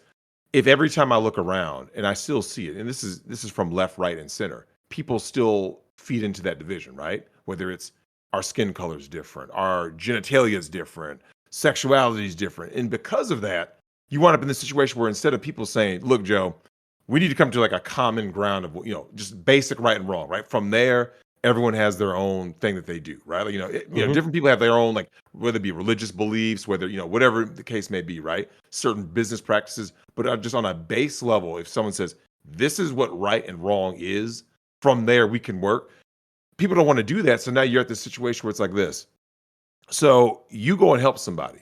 if every time I look around and I still see it, and this is from left, right, and center, people still feed into that division, right? Whether it's our skin color is different, our genitalia is different, sexuality is different, and because of that, you wind up in this situation where instead of people saying, "Look, Joe, we need to come to like a common ground of just basic right and wrong," right? From there, everyone has their own thing that they do, right? Like, Mhm. different people have their own, like, whether it be religious beliefs, whether whatever the case may be, right? Certain business practices, but just on a base level, if someone says this is what right and wrong is, from there we can work. People don't want to do that, so now you're at this situation where it's like this. So you go and help somebody,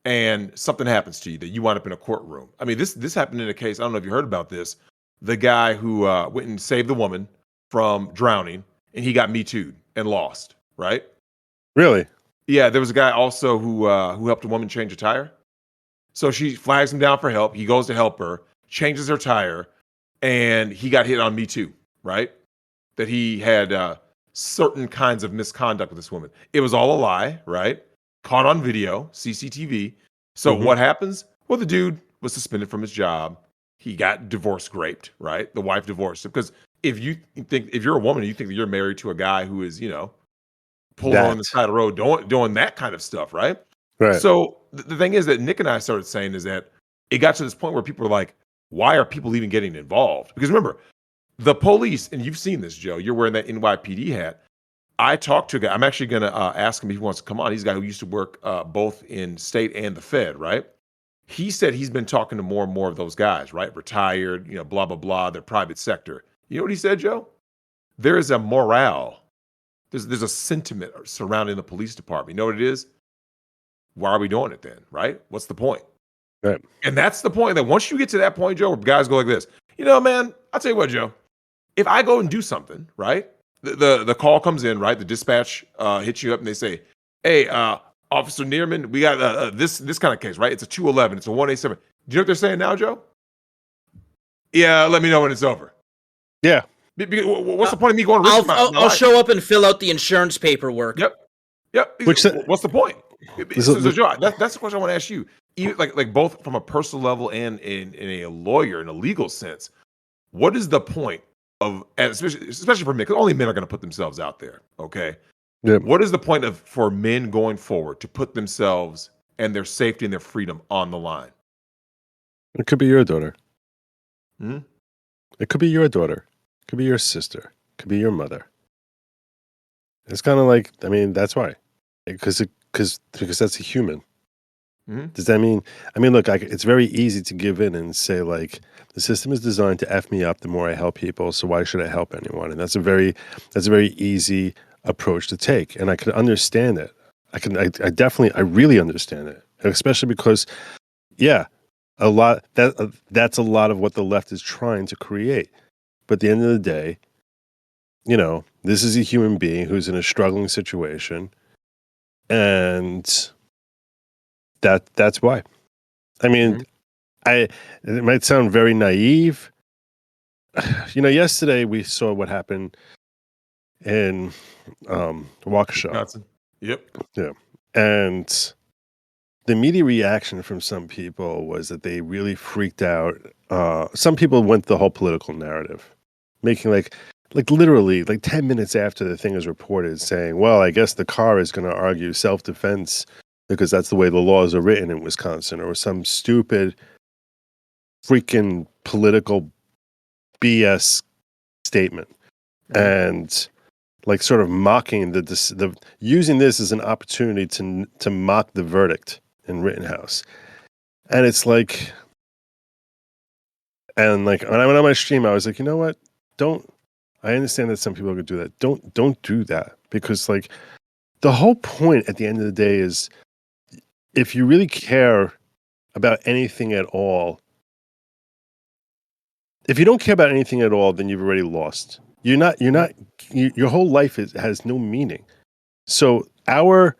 and something happens to you that you wind up in a courtroom. I mean, this happened in a case. I don't know if you heard about this. The guy who went and saved the woman from drowning, and he got Me Too'd and lost. Right? Really? Yeah. There was a guy also who helped a woman change a tire. So she flags him down for help. He goes to help her, changes her tire, and he got hit on Me Too. Right? That he had certain kinds of misconduct with this woman. It was all a lie. Right? Caught on video, CCTV. So Mhm. what happens? Well, the dude was suspended from his job. He got divorce raped, right? The wife divorced him. Because if you're a woman and you think that you're married to a guy who is, pulling on the That. side of the road, doing that kind of stuff, right? Right. So the thing is that Nick and I started saying is that it got to this point where people are like, why are people even getting involved? Because remember, the police, and you've seen this, Joe, you're wearing that NYPD hat. I talked to a guy. I'm actually going to ask him if he wants to come on. He's a guy who used to work both in state and the Fed, right? He said he's been talking to more and more of those guys, right? Retired, blah, blah, blah, the private sector. You know what he said, Joe? There is a morale. There's a sentiment surrounding the police department. You know what it is? Why are we doing it then, right? What's the point? Right. And that's the point, that once you get to that point, Joe, where guys go like this, man, I'll tell you what, Joe, if I go and do something, right? The call comes in, right? The dispatch hits you up and they say, "Hey, Officer Neerman, we got this kind of case, right? It's a 211, it's a 187." Do you know what they're saying now, Joe? Yeah, let me know when it's over. Yeah. What's the point of me going to risk my I'll life? show up and fill out the insurance paperwork. Yep. Which What's the point? this, So Joe, that's the question I want to ask you. Even like both from a personal level and in a lawyer, in a legal sense, what is the point of, and especially for men, because only men are going to put themselves out there. Okay, yeah. what is the point of for men going forward to put themselves and their safety and their freedom on the line? It could be your daughter. Hmm? It could be your daughter. It could be your sister. It could be your mother. It's kind of like, I mean, that's why. Because that's a human. Hmm? Does that mean? I mean, look, it's very easy to give in and say like the system is designed to f me up the more I help people. So why should I help anyone? And that's a very easy approach to take, and I can understand it. I really understand it, and especially because, yeah, that's a lot of what the left is trying to create. But at the end of the day, this is a human being who's in a struggling situation, and that's why. I mean, Hmm? it might sound very naive. Yesterday we saw what happened in Waukesha. Wisconsin. Yep. Yeah. And the media reaction from some people was that they really freaked out. Some people went the whole political narrative, making like literally like 10 minutes after the thing is reported saying, well, I guess the car is going to argue self-defense because that's the way the laws are written in Wisconsin, or some stupid freaking political BS statement. And like sort of mocking the using this as an opportunity to mock the verdict in Rittenhouse. And it's like, and like when I went on my stream, I was like, you know what? I understand that some people are gonna do that. Don't do that, because like the whole point at the end of the day is, if you really care about anything at all, if you don't care about anything at all, then you've already lost. Your whole life has no meaning. So our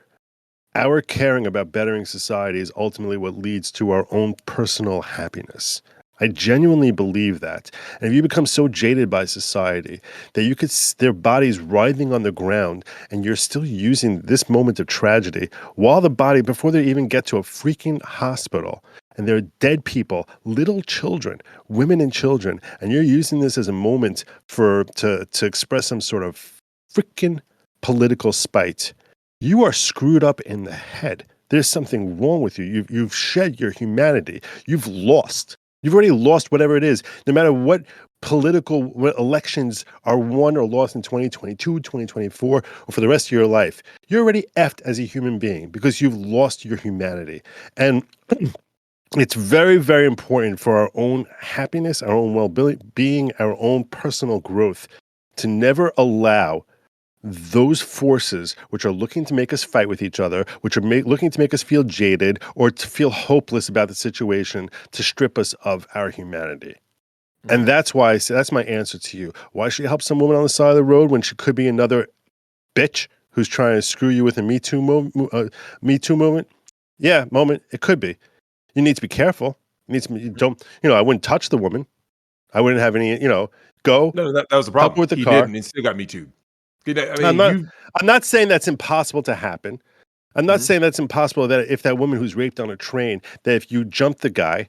caring about bettering society is ultimately what leads to our own personal happiness. I genuinely believe that. And if you become so jaded by society that you could, their bodies writhing on the ground, and you're still using this moment of tragedy while the body, before they even get to a freaking hospital, and there are dead people, little children, women and children, and you're using this as a moment to express some sort of freaking political spite, you are screwed up in the head. There's something wrong with you. You've shed your humanity. You've lost. You've already lost whatever it is. No matter what political elections are won or lost in 2022, 2024, or for the rest of your life, you're already effed as a human being because you've lost your humanity. And it's very, very important for our own happiness, our own well-being, our own personal growth, to never allow those forces which are looking to make us fight with each other, which are looking to make us feel jaded or to feel hopeless about the situation, to strip us of our humanity. And that's why I say, that's my answer to you. Why should you help some woman on the side of the road when she could be another bitch who's trying to screw you with a Me Too movement? Yeah, moment. It could be. You need to be careful. I wouldn't touch the woman. I wouldn't have any, go. No, that was the Help problem. with the He car. didn't, and still got Me Too. I I'm mean, not saying that's impossible to happen. I'm not saying that's impossible, that if that woman who's raped on a train, that if you jump the guy,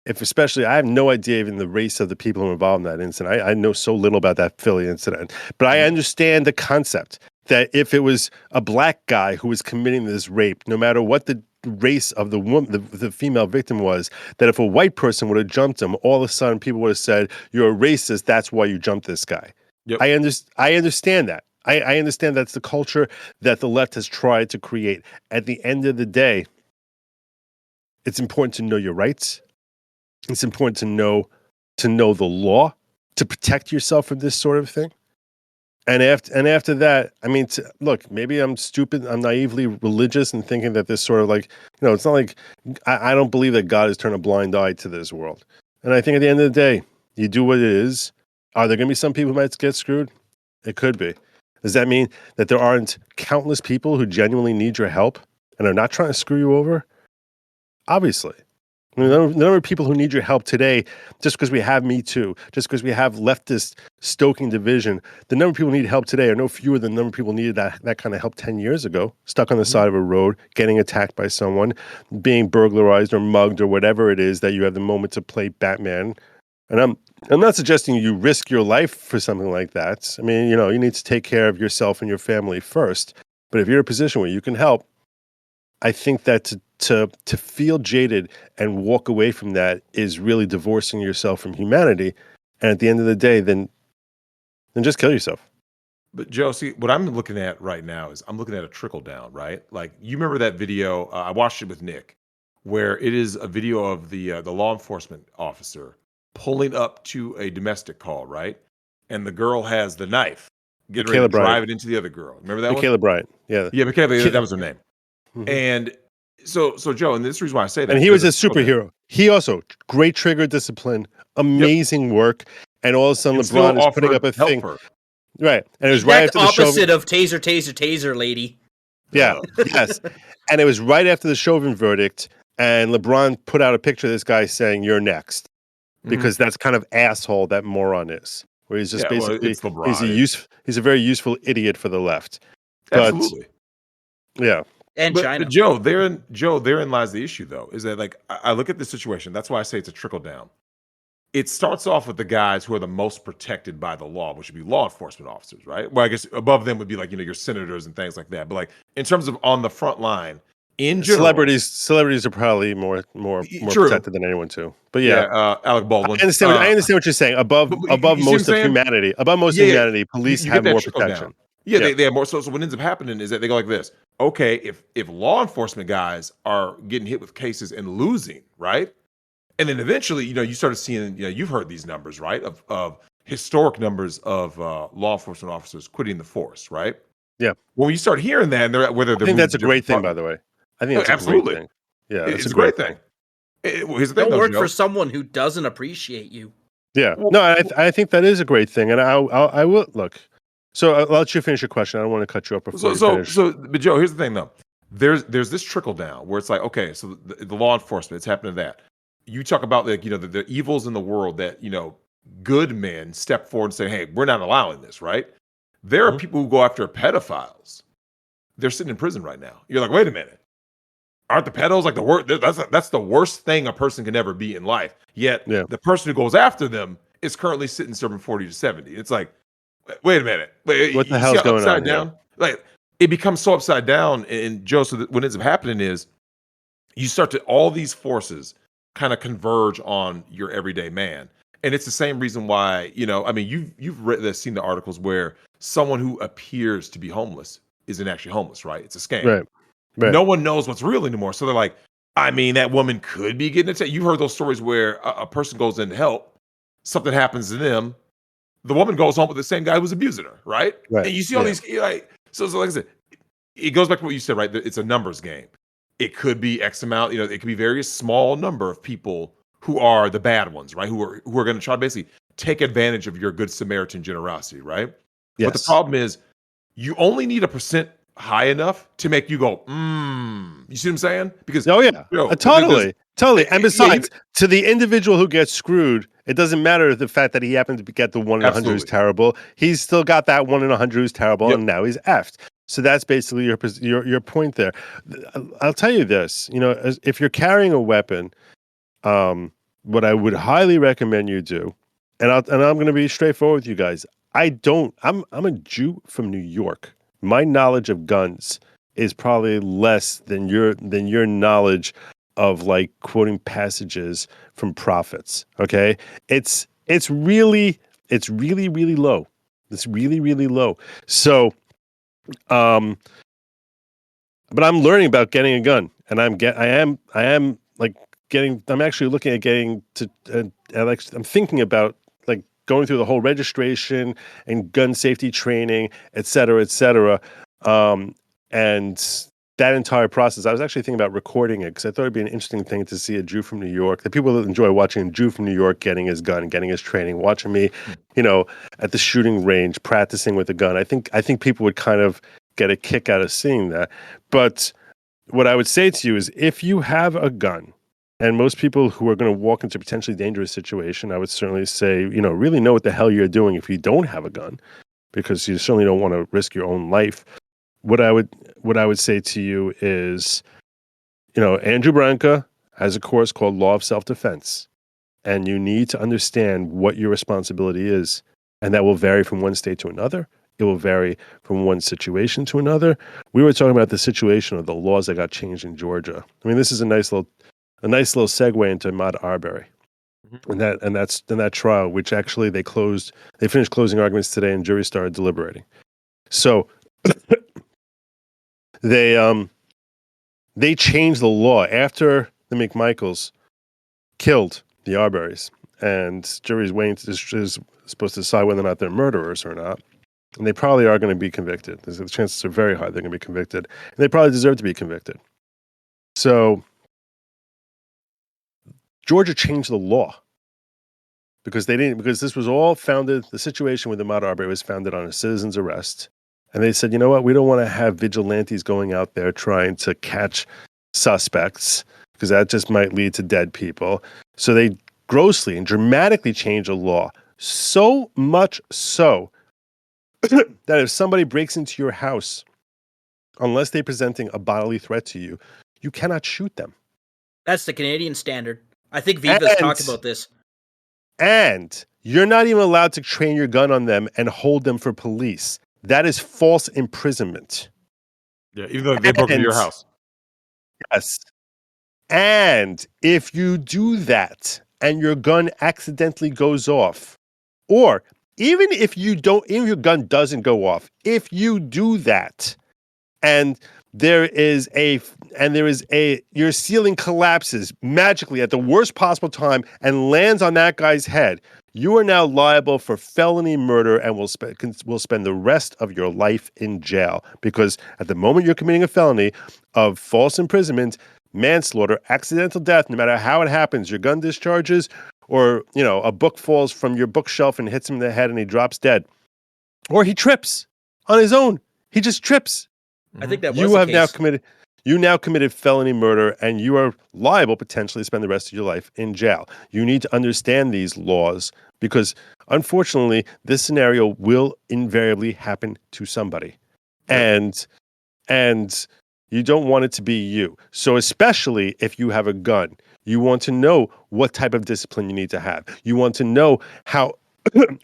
especially, I have no idea even the race of the people who are involved in that incident. I know so little about that Philly incident, but I understand the concept that if it was a black guy who was committing this rape, no matter what the race of the woman, the female victim was, that if a white person would have jumped him, all of a sudden people would have said, "You're a racist. That's why you jumped this guy." Yep. I understand that. I understand that's the culture that the left has tried to create. At the end of the day, it's important to know your rights. It's important to know the law, to protect yourself from this sort of thing. And after that, I mean, look, maybe I'm stupid. I'm naively religious and thinking that this sort of like, it's not like I don't believe that God has turned a blind eye to this world. And I think at the end of the day, you do what it is. Are there going to be some people who might get screwed? It could be. Does that mean that there aren't countless people who genuinely need your help and are not trying to screw you over? Obviously. I mean, the number of people who need your help today, just because we have Me Too, just because we have leftist stoking division, the number of people who need help today are no fewer than the number of people who needed that kind of help 10 years ago, stuck on the side of a road, getting attacked by someone, being burglarized or mugged or whatever it is that you have the moment to play Batman. And I'm not suggesting you risk your life for something like that. I mean, you need to take care of yourself and your family first. But if you're in a position where you can help, I think that to feel jaded and walk away from that is really divorcing yourself from humanity. And at the end of the day, then just kill yourself. But Joe, see, what I'm looking at right now is I'm looking at a trickle down, right? Like, you remember that video? I watched it with Nick, where it is a video of the law enforcement officer pulling up to a domestic call, right? And the girl has the knife, getting ready to drive it into the other girl. Remember that one? Michaela Bryant. Yeah. Yeah, Michaela, that was her name. Mhm. And so Joe, and this is the reason why I say that. And he was a superhero. He also, great trigger discipline, amazing work. And all of a sudden, LeBron is putting up a thing. Her. Right. And it was right after the show. Opposite of taser, lady. Yeah. Yes. And it was right after the Chauvin verdict. And LeBron put out a picture of this guy saying, "You're next." Because that's kind of asshole that moron is. Where he's just basically, it's LeBron. He's a very useful idiot for the left. Absolutely. Yeah. And China. But Joe, therein lies the issue, though, is that, like, I look at the situation. That's why I say it's a trickle down. It starts off with the guys who are the most protected by the law, which would be law enforcement officers, right? Well, I guess above them would be like, your senators and things like that. But like in terms of on the front line, in general, celebrities are probably more true. protected than anyone too. But yeah, Alec Baldwin. I understand what you're saying. Above You see what I'm most of saying? humanity, police You have get that more trickle protection. down. Yeah, Yeah. they have more. So what ends up happening is that they go like this. Okay, if law enforcement guys are getting hit with cases and losing, right? And then eventually, you started seeing, you've heard these numbers, right? Of historic numbers of law enforcement officers quitting the force, right? Yeah. When you start hearing that, and whether I they're think moving that's to a great different thing, by the way. I think that's a great absolutely, thing. Yeah, that's it's a a great great thing. thing. Well, here's the thing, Don't though, work Joe. for someone who doesn't appreciate you. Yeah. Well, No, I think that is a great thing, and I will look. So I'll let you finish your question. I don't want to cut you up before you finish. But Joe, here's the thing, though. There's this trickle down where it's like, okay, so the law enforcement, it's happening to that. You talk about like the evils in the world that good men step forward and say, hey, we're not allowing this, right? There are people who go after pedophiles. They're sitting in prison right now. You're like, wait a minute. Aren't the pedos like the worst? That's the worst thing a person can ever be in life. Yet the person who goes after them is currently sitting serving 40 to 70. It's like, wait a minute. Wait, What the you see hell's how going upside on here? down? Like it becomes so upside down. And Joe, so what ends up happening is you start to all these forces kind of converge on your everyday man. And it's the same reason why, I mean, you've seen the articles where someone who appears to be homeless isn't actually homeless, right? It's a scam. Right. No one knows what's real anymore. So they're like, I mean, that woman could be getting attacked. You've heard those stories where a person goes in to help, something happens to them, the woman goes home with the same guy who was abusing her, right? Right. And you see all these like so like I said, it goes back to what you said, right? It's a numbers game. It could be X amount, it could be very small number of people who are the bad ones, right? Who are going to try to basically take advantage of your good Samaritan generosity, right? Yes. But the problem is you only need a percent high enough to make you go, You see what I'm saying? Because totally. And besides, yeah, to the individual who gets screwed, it doesn't matter the fact that he happened to get the 1 in 100 who's terrible. He's still got that 1 in 100 who's terrible, and now he's effed. So that's basically your point there. I'll tell you this: if you're carrying a weapon, what I would highly recommend you do, and I'm going to be straightforward with you guys. I'm a Jew from New York. My knowledge of guns is probably less than your knowledge of like quoting passages from prophets. Okay, it's really low. It's really low. So, but I'm learning about getting a gun, and I'm actually looking at getting to. I'm thinking about like going through the whole registration and gun safety training, et cetera, et cetera. And that entire process, I was actually thinking about recording it because I thought it'd be an interesting thing to see a Jew from New York. The people that enjoy watching a Jew from New York getting his gun, getting his training, watching me, at the shooting range, practicing with a gun. I think people would kind of get a kick out of seeing that. But what I would say to you is if you have a gun, and most people who are going to walk into a potentially dangerous situation, I would certainly say, really know what the hell you're doing if you don't have a gun, because you certainly don't want to risk your own life. What I would say to you is, Andrew Branca has a course called Law of Self-Defense, and you need to understand what your responsibility is, and that will vary from one state to another. It will vary from one situation to another. We were talking about the situation of the laws that got changed in Georgia. I mean, this is a nice little segue into Ahmaud Arbery, and that trial, which actually they finished closing arguments today, and jury started deliberating. So they changed the law after the McMichaels killed the Arbery's, and jury's waiting is supposed to decide whether or not they're murderers or not. And they probably are going to be convicted. The chances are very high they're going to be convicted, and they probably deserve to be convicted. So Georgia changed the law because this was all founded. The situation with Ahmaud Arbery was founded on a citizen's arrest. And they said, you know what? We don't want to have vigilantes going out there trying to catch suspects because that just might lead to dead people. So they grossly and dramatically changed the law, so much so that if somebody breaks into your house, unless they're presenting a bodily threat to you, you cannot shoot them. That's the Canadian standard. I think Viva's talked about this. And you're not even allowed to train your gun on them and hold them for police. That is false imprisonment. Yeah, even though they broke into your house. Yes. And if you do that and your gun accidentally goes off, or even if you don't, even if your gun doesn't go off, if you do that and your ceiling collapses magically at the worst possible time and lands on that guy's head, you are now liable for felony murder and will spend the rest of your life in jail, because at the moment you're committing a felony of false imprisonment, manslaughter, accidental death, no matter how it happens, your gun discharges, or a book falls from your bookshelf and hits him in the head and he drops dead, or he trips on his own, he just trips. I think that was You the have now case. committed felony murder, and you are liable potentially to spend the rest of your life in jail. You need to understand these laws, because unfortunately this scenario will invariably happen to somebody. And you don't want it to be you. So especially if you have a gun, you want to know what type of discipline you need to have. You want to know how,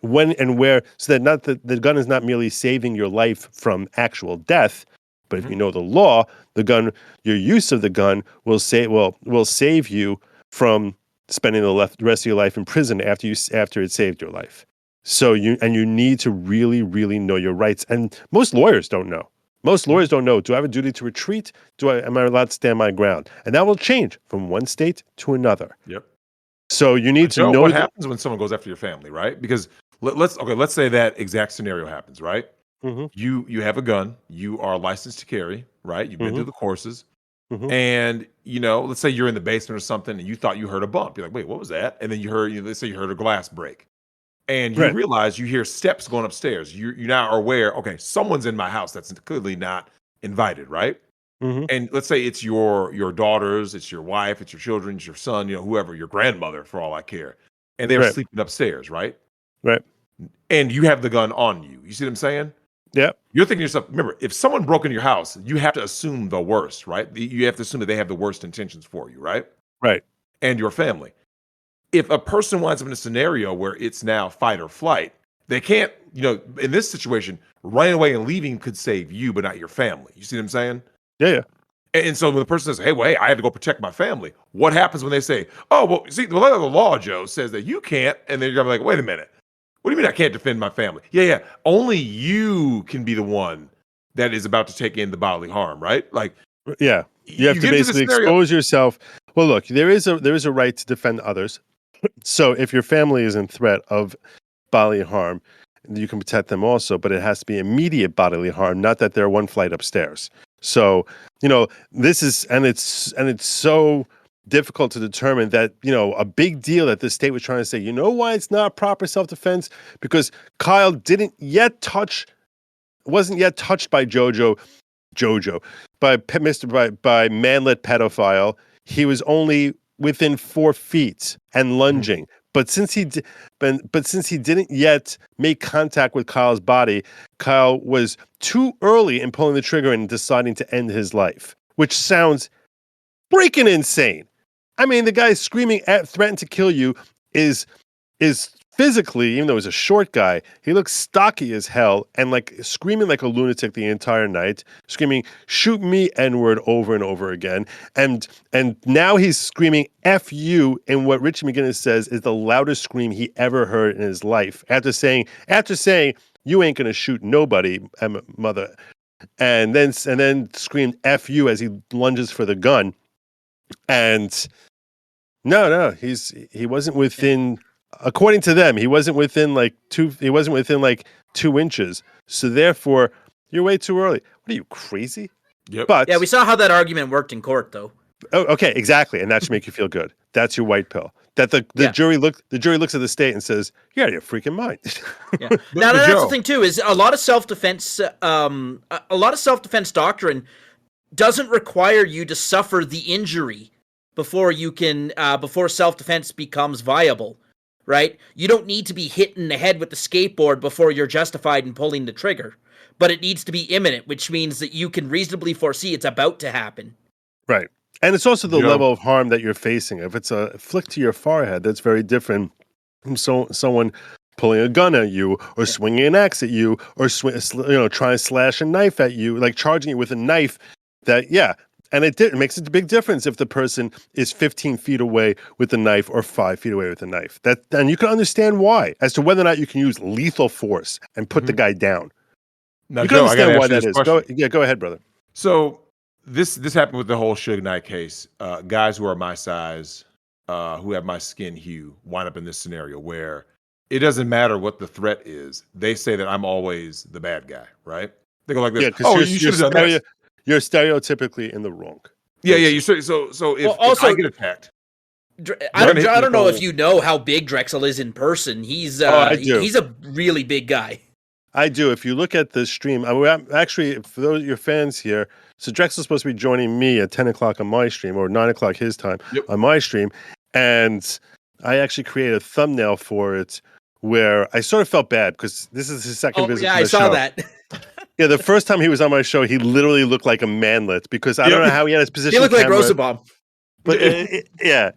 when and where, so that the gun is not merely saving your life from actual death, but if you know the law, your use of the gun will save you from spending the rest of your life in prison after it saved your life. So you need to really, really know your rights. And most lawyers don't know. Most lawyers don't know. Do I have a duty to retreat? Am I allowed to stand my ground? And that will change from one state to another. Yep. So you need to Joe, know what happens when someone goes after your family, right? Because let's say that exact scenario happens, right? Mhm, You have a gun, you are licensed to carry, right? You've been through mhm, the courses, mhm. and let's say you're in the basement or something, and you thought you heard a bump. You're like, wait, what was that? And then let's say you heard a glass break, and you Right. realize you hear steps going upstairs. You now are aware, okay, someone's in my house that's clearly not invited, right? Mhm. And let's say it's your daughters, it's your wife, it's your children, it's your son, whoever, your grandmother, for all I care, and they're Right. sleeping upstairs, right? Right. And you have the gun on you. You see what I'm saying? Yeah. You're thinking to yourself, remember, if someone broke into your house, you have to assume the worst, right? You have to assume that they have the worst intentions for you, right? Right. And your family. If a person winds up in a scenario where it's now fight or flight, they can't, in this situation, running away and leaving could save you, but not your family. You see what I'm saying? Yeah. Yeah. And so when the person says, hey, wait, I had to go protect my family, what happens when they say, oh, well, see, the letter of the law, Joe, says that you can't, and then you're gonna be like, wait a minute. What do you mean I can't defend my family? Yeah. Only you can be the one that is about to take in the bodily harm, right? Like, Yeah. You have you to get into this basically scenario. expose yourself. Well, look, there is a right to defend others. So if your family is in threat of bodily harm, you can protect them also, but it has to be immediate bodily harm, not that they're one flight upstairs. So, this is, and it's so difficult to determine that, a big deal that the state was trying to say, why it's not proper self-defense? Because Kyle wasn't yet touched by Jojo, by manlet pedophile. He was only within 4 feet and Mhm. lunging. But since he didn't yet make contact with Kyle's body, Kyle was too early in pulling the trigger and deciding to end his life, which sounds freaking insane. I mean, the guy screaming threatened to kill you is physically, even though he's a short guy, he looks stocky as hell and like screaming like a lunatic the entire night, screaming "shoot me N-word" over and over again. And now he's screaming "F you" in what Richie McGinnis says is the loudest scream he ever heard in his life. After saying "you ain't gonna shoot nobody, mother," and then screamed "F you" as he lunges for the gun. And no, he wasn't within. According to them, he wasn't within like 2 inches. So therefore, you're way too early. What are you, crazy? Yep. But Yeah, we saw how that argument worked in court, though. okay, exactly, and that should make you feel good. That's your white pill. That the Yeah. jury looks at the state and says, "You're out of your freaking mind." Yeah. But Now that's the Joe, thing too, is a lot of self-defense doctrine doesn't require you to suffer the injury before you can before self-defense becomes viable, right? You don't need to be hit in the head with the skateboard before you're justified in pulling the trigger, but it needs to be imminent, which means that you can reasonably foresee it's about to happen. Right. And it's also the Joe, level of harm that you're facing. If it's a flick to your forehead, that's very different from someone pulling a gun at you, or swinging an axe at you, or trying to slash a knife at you, like charging you with a knife. That, yeah, And it makes a big difference if the person is 15 feet away with a knife or 5 feet away with a knife. And you can understand why, as to whether or not you can use lethal force and put the guy down. Now, You can Joe, I got understand to why ask you that this is. question. Go ahead, brother. So this happened with the whole Suge Knight case. Guys who are my size, who have my skin hue, wind up in this scenario where it doesn't matter what the threat is. They say that I'm always the bad guy, right? They go like this. Yeah, because Oh, you should have done this. you're stereotypically in the wrong. Yeah. You so if also, I get attacked, I You're gonna hit me don't with know the if whole- you know how big Drexel is in person. He's I do. he's a really big guy. I do. If you look at the stream, I'm actually, for those of your fans here, so Drexel's supposed to be joining me at 10 o'clock on my stream, or 9 o'clock his time on my stream. And I actually created a thumbnail for it where I sort of felt bad because this is his second visit to the show. I saw that. Yeah, the first time he was on my show, he literally looked like a manlet because I don't know how he had his position. He looked like camera. Rosenbaum. But yeah,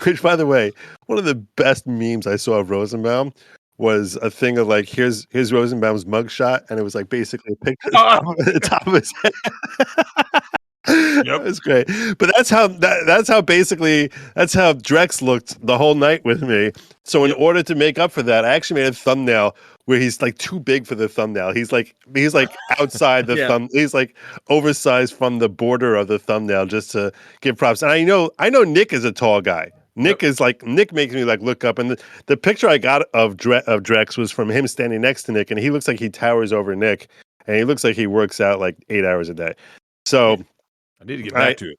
which by the way, one of the best memes I saw of Rosenbaum was a thing of like, here's Rosenbaum's mugshot, and it was like basically a picture of the top of his head. That was great. But that's how Drex looked the whole night with me. So in order to make up for that, I actually made a thumbnail where he's like too big for the thumbnail. He's like outside the thumb. He's like oversized from the border of the thumbnail just to give props. And I know Nick is a tall guy. Nick makes me like look up, and the picture I got of Drex was from him standing next to Nick, and he looks like he towers over Nick, and he looks like he works out like 8 hours a day. So I need to get back to it.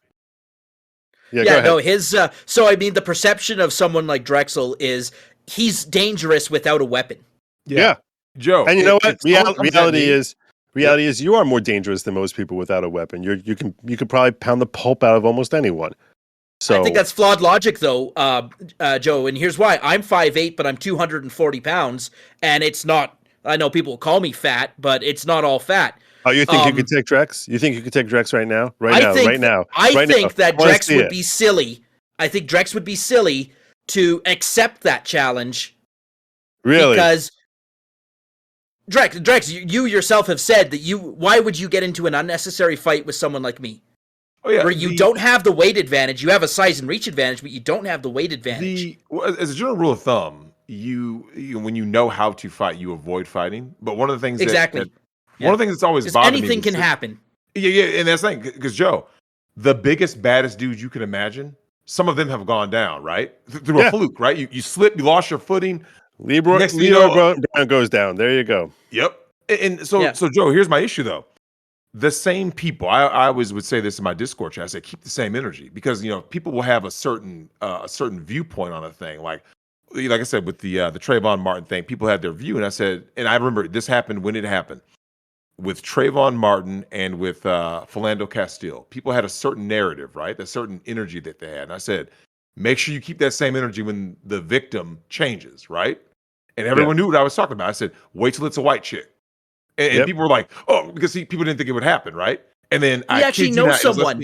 Yeah, go ahead. no, his so I mean the perception of someone like Drexel is he's dangerous without a weapon. Yeah. Joe. And you know what? Reality is you are more dangerous than most people without a weapon. You could probably pound the pulp out of almost anyone. So I think that's flawed logic, though, Joe. And here's why: I'm 5'8", but I'm 240 pounds, and it's not. I know people call me fat, but it's not all fat. Oh, you think you could take Drex? You think you could take Drex right now? Right now. I think that Drex would be silly. I think Drex would be silly to accept that challenge. Really? Because Drex, you yourself have said that why would you get into an unnecessary fight with someone like me? Oh, yeah, where you don't have the weight advantage. You have a size and reach advantage, but you don't have the weight advantage. As a general rule of thumb, you when you know how to fight, you avoid fighting. But one of the things one of the things that's always bothered me. Anything can happen. Yeah, and that's the thing. Because Joe, the biggest, baddest dudes you can imagine, some of them have gone down, right? Through a fluke, right? You slip, you lost your footing. Leroy Brown goes down. There you go. Yep. And so Joe, here's my issue though. The same people, I always would say this in my Discord chat. I say keep the same energy because people will have a certain viewpoint on a thing. Like I said with the Trayvon Martin thing, people had their view, and I said, and I remember this happened when it happened with Trayvon Martin and with Philando Castile. People had a certain narrative, right? A certain energy that they had, and I said, make sure you keep that same energy when the victim changes, right? And everyone knew what I was talking about. I said, wait till it's a white chick. And people were like, oh, because people didn't think it would happen, right? And then I actually know someone.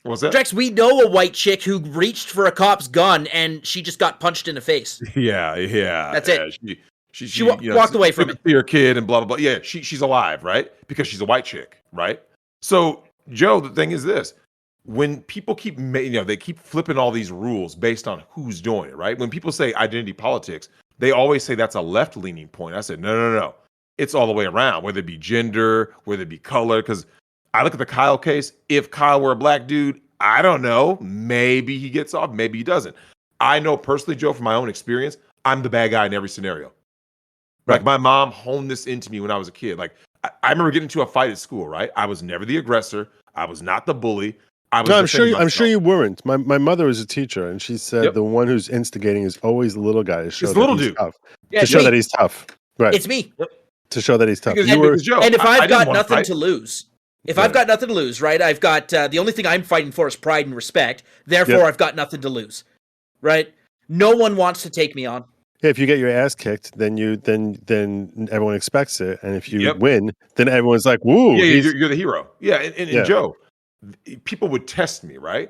What's that? Drex, we know a white chick who reached for a cop's gun and she just got punched in the face. Yeah. That's it. She walked away from it. Her kid and blah, blah, blah. Yeah, she's alive, right? Because she's a white chick, right? So, Joe, the thing is this. When people keep, they keep flipping all these rules based on who's doing it, right? When people say identity politics, they always say that's a left-leaning point. I said, no. It's all the way around, whether it be gender, whether it be color. Because I look at the Kyle case. If Kyle were a black dude, I don't know. Maybe he gets off. Maybe he doesn't. I know personally, Joe, from my own experience, I'm the bad guy in every scenario. Like my mom honed this into me when I was a kid. Like I remember getting into a fight at school, right? I was never the aggressor. I was not the bully. I'm sure you weren't. My mother was a teacher, and she said the one who's instigating is always the little guy to show that he's tough. Yeah, to show that he's tough. Right. It's me. To show that he's tough. And if I've got nothing to lose, right? I've got the only thing I'm fighting for is pride and respect. Therefore, I've got nothing to lose, right? No one wants to take me on. Yeah, if you get your ass kicked, then everyone expects it, and if you win, then everyone's like, "Woo!" Yeah, you're the hero. Yeah, and Joe, people would test me, right?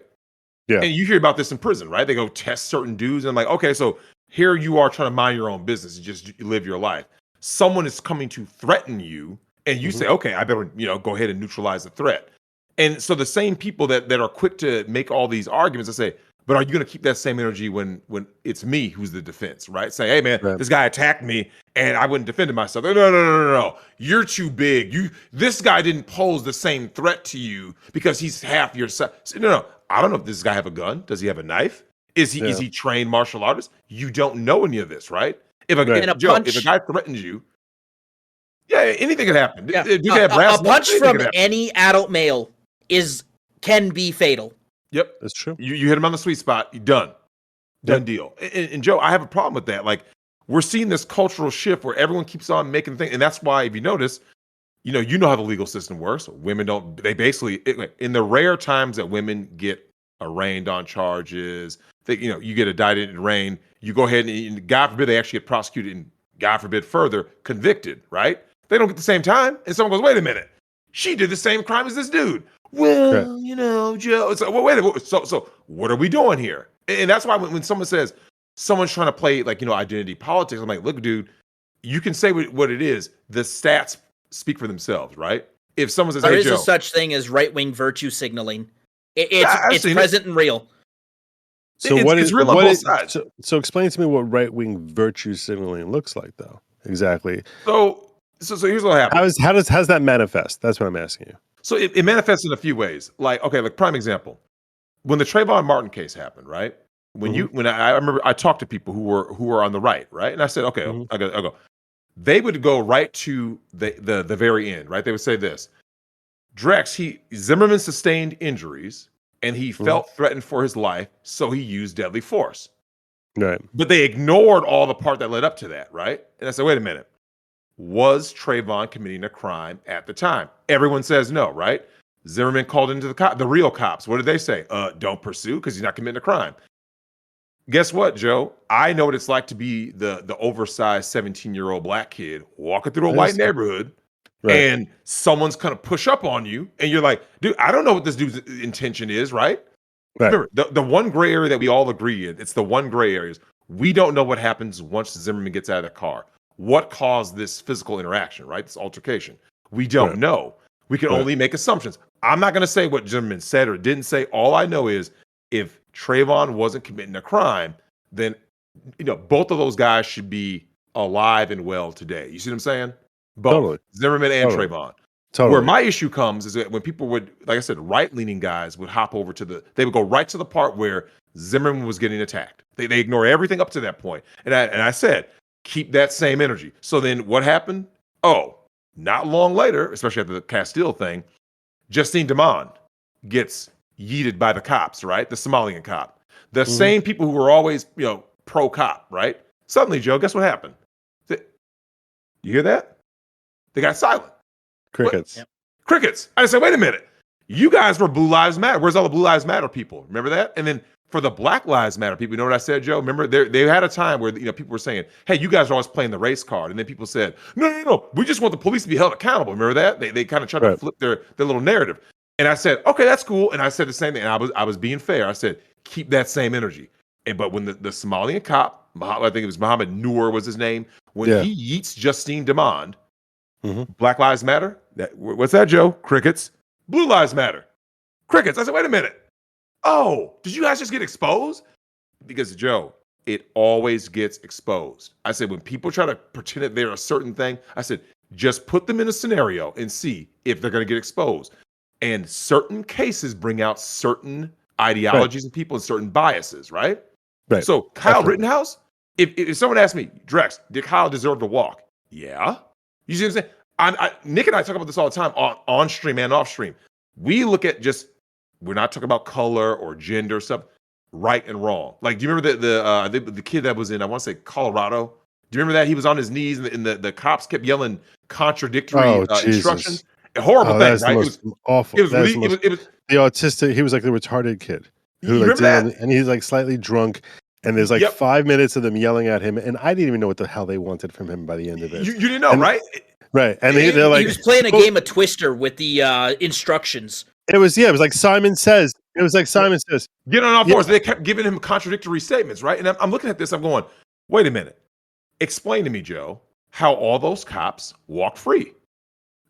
Yeah, and you hear about this in prison, right? They go test certain dudes, and I'm like, okay, so here you are trying to mind your own business and just live your life. Someone is coming to threaten you, and you say, okay, I better go ahead and neutralize the threat. And so the same people that are quick to make all these arguments, I say, but are you going to keep that same energy when it's me who's the defense, right? Say, hey man, Right. this guy attacked me and I wouldn't defend myself. No. You're too big. This guy didn't pose the same threat to you because he's half your size. No. I don't know if this guy have a gun. Does he have a knife? Is he trained martial artist? You don't know any of this, right? If a guy threatens you, yeah, anything can happen. Yeah. You can have brass A punch anything from can happen. any adult male can be fatal. Yep, That's true. You hit him on the sweet spot. You done deal. And Joe, I have a problem with that. Like we're seeing this cultural shift where everyone keeps on making things, and that's why if you notice, you know how the legal system works. Women don't. They basically in the rare times that women get arraigned on charges, you get indicted and arraigned. You go ahead and God forbid they actually get prosecuted and God forbid further convicted. Right? They don't get the same time, and someone goes, "Wait a minute, she did the same crime as this dude." Well, Joe. Wait a minute. So what are we doing here? And that's why when someone says someone's trying to play identity politics, I'm like, look, dude, you can say what it is. The stats speak for themselves, right? If someone says, there "Hey, is Joe," a such thing as right-wing virtue signaling. It's present and real. So it's real on both sides. So explain to me what right-wing virtue signaling looks like, though. Exactly. So here's what happens. How does that manifest? That's what I'm asking you. So it manifests in a few ways. Like prime example, when the Trayvon Martin case happened, right? When I remember I talked to people who were on the right, right? And I said, okay, I go. They would go right to the very end, right? They would say this: Zimmerman sustained injuries and he felt threatened for his life, so he used deadly force. Right. But they ignored all the part that led up to that, right? And I said, wait a minute. Was Trayvon committing a crime at the time? Everyone says no, right? Zimmerman called into the real cops. What did they say? Don't pursue because he's not committing a crime. Guess what, Joe? I know what it's like to be the oversized 17-year-old black kid walking through a white neighborhood, and someone's kind of push up on you, and you're like, dude, I don't know what this dude's intention is, right? Remember, the one gray area that we all agree in, it's the one gray areas. We don't know what happens once Zimmerman gets out of the car. What caused this physical interaction, right? This altercation. We don't know. We can only make assumptions. I'm not going to say what Zimmerman said or didn't say. All I know is if Trayvon wasn't committing a crime, then both of those guys should be alive and well today. You see what I'm saying? Both Totally. Zimmerman and Trayvon. Totally. Where my issue comes is that when people would, like I said, right-leaning guys would hop over they would go right to the part where Zimmerman was getting attacked. They ignore everything up to that point. And I said, keep that same energy. So then what happened? Oh, not long later, especially after the Castile thing, Justine Demond gets yeeted by the cops, right? The Somalian cop. The same people who were always, pro-cop, right? Suddenly, Joe, guess what happened? You hear that? They got silent. Crickets. Crickets. I said, wait a minute. You guys were Blue Lives Matter. Where's all the Blue Lives Matter people? Remember that? And then for the Black Lives Matter people, you know what I said, Joe? Remember, they had a time where people were saying, hey, you guys are always playing the race card. And then people said, no. We just want the police to be held accountable. Remember that? They kind of tried to flip their little narrative. And I said, okay, that's cool. And I said the same thing. And I was being fair. I said, keep that same energy. But when the Somalian cop, I think it was Mohammed Noor was his name, when he yeets Justine Demond, Black Lives Matter. What's that, Joe? Crickets. Blue Lives Matter. Crickets. I said, wait a minute. Oh, did you guys just get exposed? Because, Joe, it always gets exposed. I said, when people try to pretend that they're a certain thing, I said, just put them in a scenario and see if they're going to get exposed. And certain cases bring out certain ideologies and people and certain biases, right? Right. So Kyle Rittenhouse, if someone asked me, Drex, did Kyle deserve to walk? Yeah. You see what I'm saying? Nick and I talk about this all the time on stream and off stream. We look at we're not talking about color or gender stuff, right and wrong. Like, do you remember the kid that was in, I want to say Colorado? Do you remember that? He was on his knees and the cops kept yelling contradictory instructions. A horrible thing, right? The most awful. It was the autistic. He was like the retarded kid who and he's like slightly drunk. And there's 5 minutes of them yelling at him, and I didn't even know what the hell they wanted from him by the end of it. You didn't know, right? Right. And they're like, he was playing a game of Twister with the instructions. It was like Simon Says. It was like Simon Says. Get on all fours. They kept giving him contradictory statements, right? And I'm looking at this, I'm going, wait a minute. Explain to me, Joe, how all those cops walked free.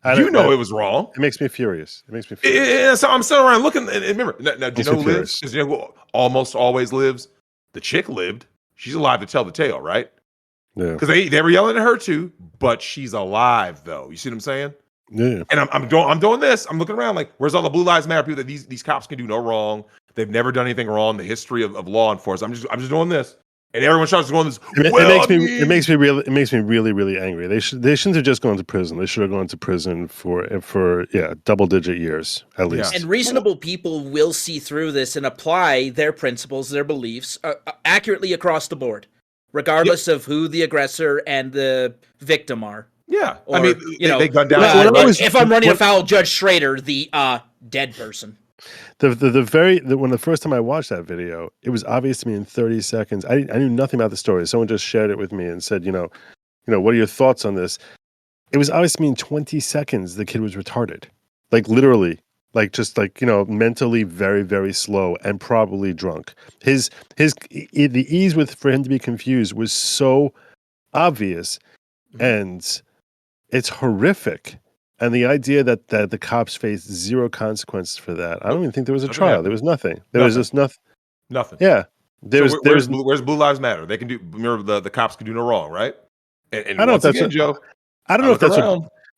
You know it was wrong. It makes me furious. It makes me furious. So I'm sitting around looking, and remember, now do you know who lives? Furious. Because you know who almost always lives? The chick lived. She's alive to tell the tale, right? Yeah. Because they were yelling at her too, but she's alive though. You see what I'm saying? Yeah. And I'm doing this. I'm looking around like, where's all the Blue Lives Matter people that these cops can do no wrong? They've never done anything wrong in the history of law enforcement. I'm just doing this, and everyone starts going this. It makes me really angry. They shouldn't have just gone to prison. They should have gone to prison for double-digit years at least. And reasonable people will see through this and apply their principles, their beliefs accurately across the board, regardless of who the aggressor and the victim are. Yeah, Or, I mean, they gunned down. If I'm running afoul of Judge Schrader, the dead person. When the first time I watched that video, it was obvious to me in 30 seconds. I knew nothing about the story. Someone just shared it with me and said, what are your thoughts on this? It was obvious to me in 20 seconds the kid was retarded, like literally, like just like mentally very, very slow and probably drunk. The ease for him to be confused was so obvious, and it's horrific. And the idea that the cops faced zero consequences for that, I don't even think there was a trial. There was nothing. There was just nothing. Nothing. Yeah. Where's Blue Lives Matter? They can do. Remember, the cops can do no wrong, right? And I don't know if that's Joe. I don't know if that's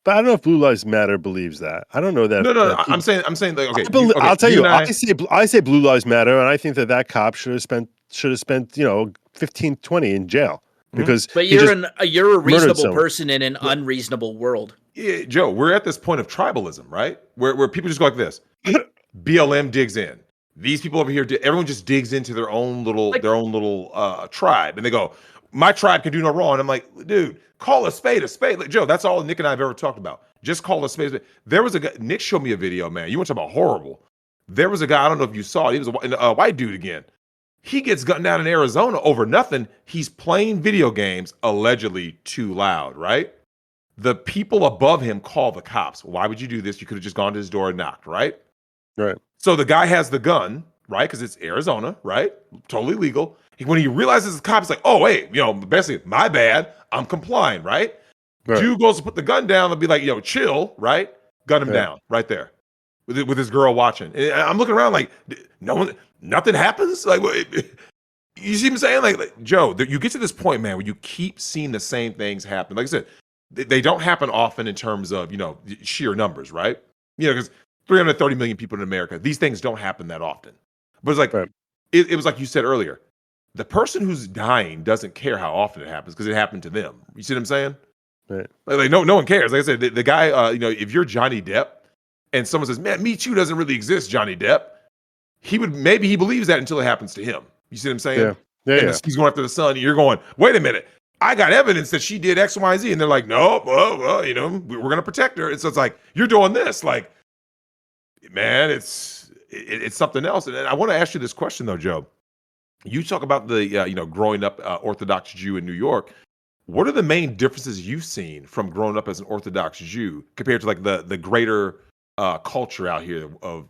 but I don't know if Blue Lives Matter believes that. I don't know that. No. I'm saying like, okay. I'll tell you. I say Blue Lives Matter, and I think that cop should have spent 15, 20 in jail because. But you're a reasonable person in an unreasonable world. Yeah, Joe, we're at this point of tribalism, right? Where people just go like this. BLM digs in. These people over here, everyone just digs into their own little tribe, and they go, "My tribe can do no wrong." And I'm like, dude, call a spade a spade. Like, Joe, that's all Nick and I have ever talked about. Just call a spade a spade. There was a guy. Nick showed me a video, man. You want to talk about horrible? There was a guy. I don't know if you saw it. He was a white dude again. He gets gunned down in Arizona over nothing. He's playing video games allegedly too loud, right? The people above him call the cops. Why would you do this? You could have just gone to his door and knocked, right? Right. So the guy has the gun, right? Because it's Arizona, right? Totally legal. When he realizes the cop, he's like, oh, wait, basically, my bad. I'm complying, right? Dude goes to put the gun down and be like, chill, right? Gun him down right there with his girl watching. And I'm looking around like, nothing happens? Like, you see what I'm saying? Like Joe, you get to this point, man, where you keep seeing the same things happen. Like I said, they don't happen often in terms of, sheer numbers, right? Because 330 million people in America, these things don't happen that often. But it's like, it was like you said earlier, the person who's dying doesn't care how often it happens because it happened to them. You see what I'm saying? Right. Like no one cares. Like I said, the guy, if you're Johnny Depp and someone says, man, Me Too doesn't really exist, Johnny Depp, maybe he believes that until it happens to him. You see what I'm saying? Yeah. He's going after the son, and you're going, wait a minute. I got evidence that she did X, Y, Z. And they're like, no, well, we're going to protect her. And so it's like, you're doing this. Like, man, it's something else. And I want to ask you this question, though, Joe. You talk about the, growing up Orthodox Jew in New York. What are the main differences you've seen from growing up as an Orthodox Jew compared to like the greater culture out here of,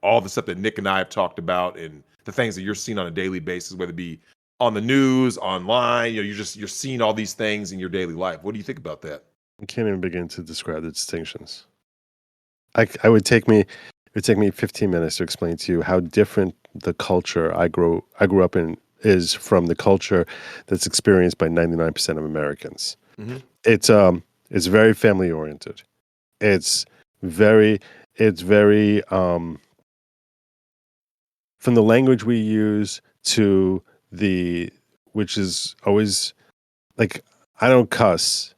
all the stuff that Nick and I have talked about and the things that you're seeing on a daily basis, whether it be on the news, online, you're seeing all these things in your daily life. What do you think about that? I can't even begin to describe the distinctions. It would take me 15 minutes to explain to you how different the culture I grew up in is from the culture that's experienced by 99% of Americans. Mm-hmm. It's very family oriented. It's very from the language we use to which is always like, I don't cuss,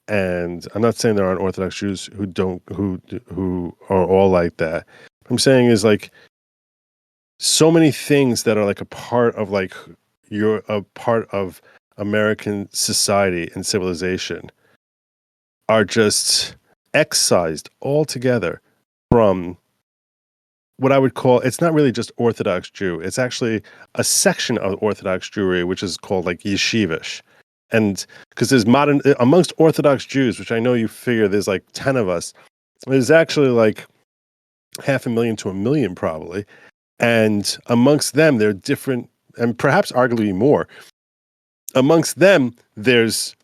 and I'm not saying there aren't Orthodox Jews who are all like that. What I'm saying is like so many things that are like a part of like you're a part of American society and civilization are just excised altogether from what I would call, it's not really just Orthodox Jew. It's actually a section of Orthodox Jewry, which is called like yeshivish. And because there's amongst Orthodox Jews, which I know you figure there's like 10 of us, there's actually like 500,000 to 1 million probably. And amongst them, they're different, and perhaps arguably more. Amongst them, there's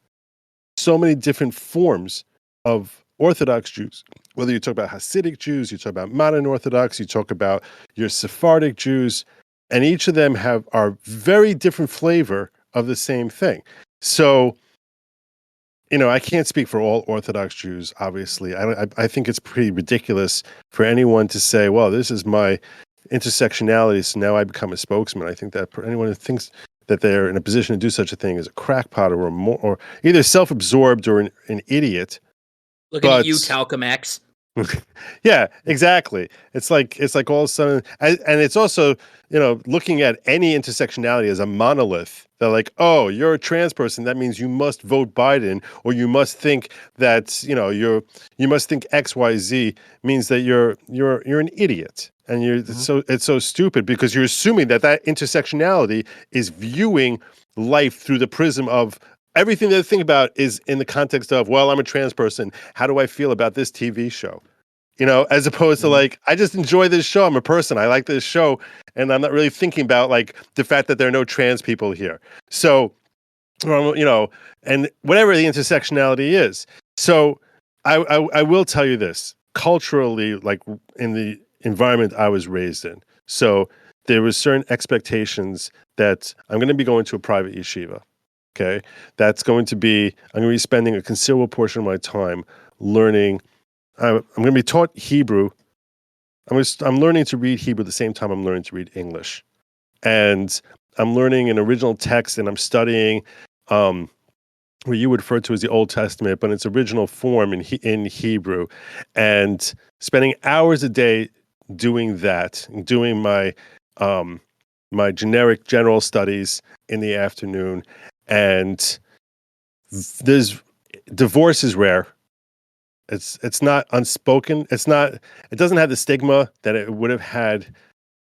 so many different forms of Orthodox Jews, whether you talk about Hasidic Jews, you talk about modern Orthodox, you talk about your Sephardic Jews, and each of them are very different flavor of the same thing. So, I can't speak for all Orthodox Jews, obviously. I think it's pretty ridiculous for anyone to say, well, this is my intersectionality, so now I become a spokesman. I think that anyone who thinks that they're in a position to do such a thing is a crackpot or either self-absorbed or an idiot. Looking at you, Talcum X. Yeah, exactly. It's like all of a sudden, and it's also, looking at any intersectionality as a monolith. They're like, oh, you're a trans person, that means you must vote Biden, or you must think that, you must think XYZ means that you're an idiot. And it's so stupid because you're assuming that intersectionality is viewing life through the prism of everything that I think about is in the context of, well, I'm a trans person. How do I feel about this TV show? As opposed to like, I just enjoy this show. I'm a person. I like this show. And I'm not really thinking about like the fact that there are no trans people here. So, and whatever the intersectionality is. So I will tell you this, culturally, like in the environment I was raised in. So there was certain expectations that I'm going to be going to a private yeshiva. Okay. I'm going to be spending a considerable portion of my time learning. I'm going to be taught Hebrew. I'm learning to read Hebrew at the same time I'm learning to read English. And I'm learning an original text and I'm studying what you would refer to as the Old Testament, but in its original form in Hebrew. And spending hours a day doing that, doing my generic general studies in the afternoon. And divorce is rare. It's not unspoken. It doesn't have the stigma that it would have had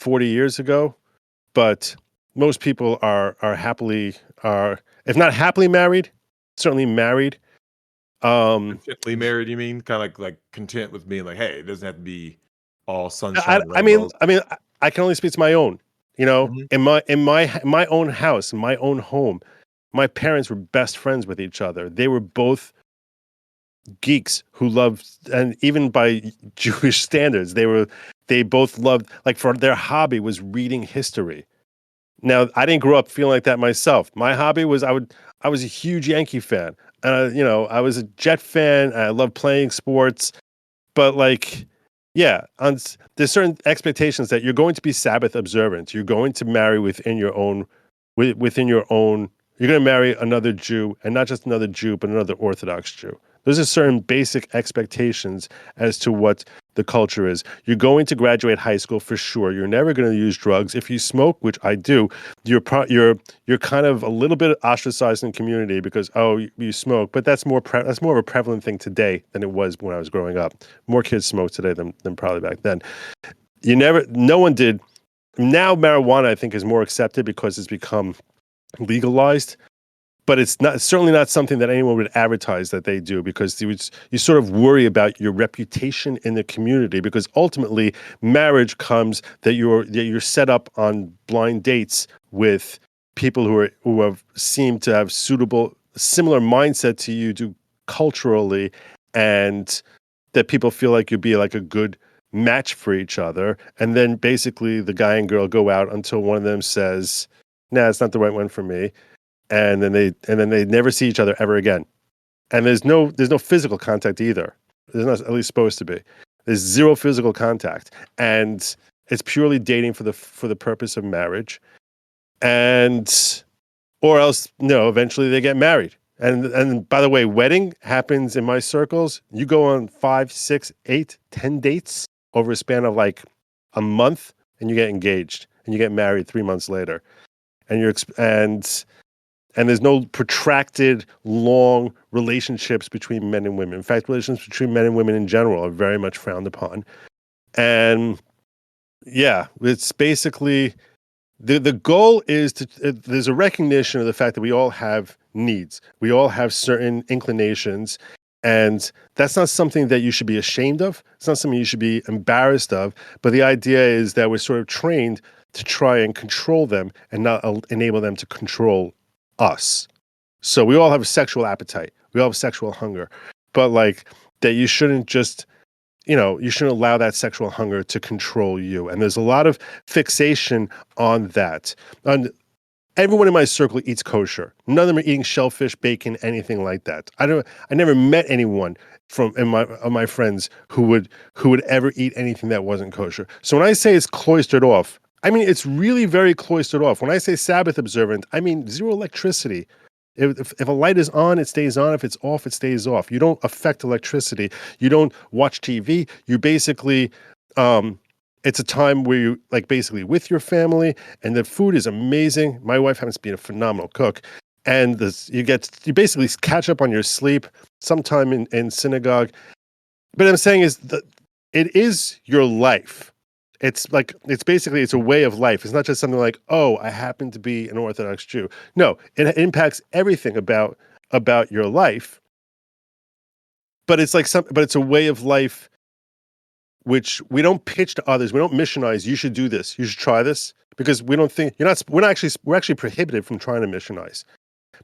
40 years ago, but most people are if not happily married, certainly married. Contently married, you mean? Kind of like content with being like, hey, it doesn't have to be all sunshine and rainbows. I can only speak to my own, Mhm. in my own house, in my own home. My parents were best friends with each other. They were both geeks who loved, and even by Jewish standards, they both loved, like, for their hobby was reading history. Now, I didn't grow up feeling like that myself. My hobby was I was a huge Yankee fan. I was a Jet fan. And I loved playing sports, but like, yeah, there's certain expectations that you're going to be Sabbath observant. You're going to marry within your own. You're going to marry another Jew, and not just another Jew, but another Orthodox Jew. Those are certain basic expectations as to what the culture is. You're going to graduate high school for sure. You're never going to use drugs. If you smoke, which I do, you're kind of a little bit ostracized in the community because, oh, you smoke. But that's more of a prevalent thing today than it was when I was growing up. More kids smoke today than probably back then. No one did. Now marijuana, I think, is more accepted because it's become legalized. But it's certainly not something that anyone would advertise that they do, because you sort of worry about your reputation in the community, because ultimately marriage comes that you're set up on blind dates with people who have seemed to have similar mindset to you do culturally, and that people feel like you'd be like a good match for each other. And then basically the guy and girl go out until one of them says, nah, it's not the right one for me. And then they never see each other ever again. And there's no physical contact either. There's not, at least supposed to be. There's zero physical contact, and it's purely dating for the purpose of marriage. And or else, no, eventually they get married. And by the way, wedding happens in my circles. You go on 5, 6, 8, 10 dates over a span of like a month, and you get engaged, and you get married 3 months later, and there's no protracted, long relationships between men and women. In fact, relationships between men and women in general are very much frowned upon. And yeah, it's basically the goal is there's a recognition of the fact that we all have needs. We all have certain inclinations. And that's not something that you should be ashamed of. It's not something you should be embarrassed of. But the idea is that we're sort of trained to try and control them and not enable them to control us. So we all have a sexual appetite. We all have sexual hunger. But like that you shouldn't just, you shouldn't allow that sexual hunger to control you. And there's a lot of fixation on that. Everyone in my circle eats kosher. None of them are eating shellfish, bacon, anything like that. I never met anyone of my friends who would ever eat anything that wasn't kosher. So when I say it's cloistered off, I mean it's really very cloistered off. When I say Sabbath observant, I mean zero electricity. If a light is on, it stays on. If it's off, it stays off. You don't affect electricity. You don't watch TV. You basically it's a time where you basically with your family, and the food is amazing. My wife happens to be a phenomenal cook, and you basically catch up on your sleep sometime in synagogue. But I'm saying is that it is your life. It's basically a way of life. It's not just something like, oh, I happen to be an Orthodox Jew. No, it impacts everything about your life. But it's but it's a way of life which we don't pitch to others. We don't missionize. You should do this. You should try this, because we don't think we're actually prohibited from trying to missionize.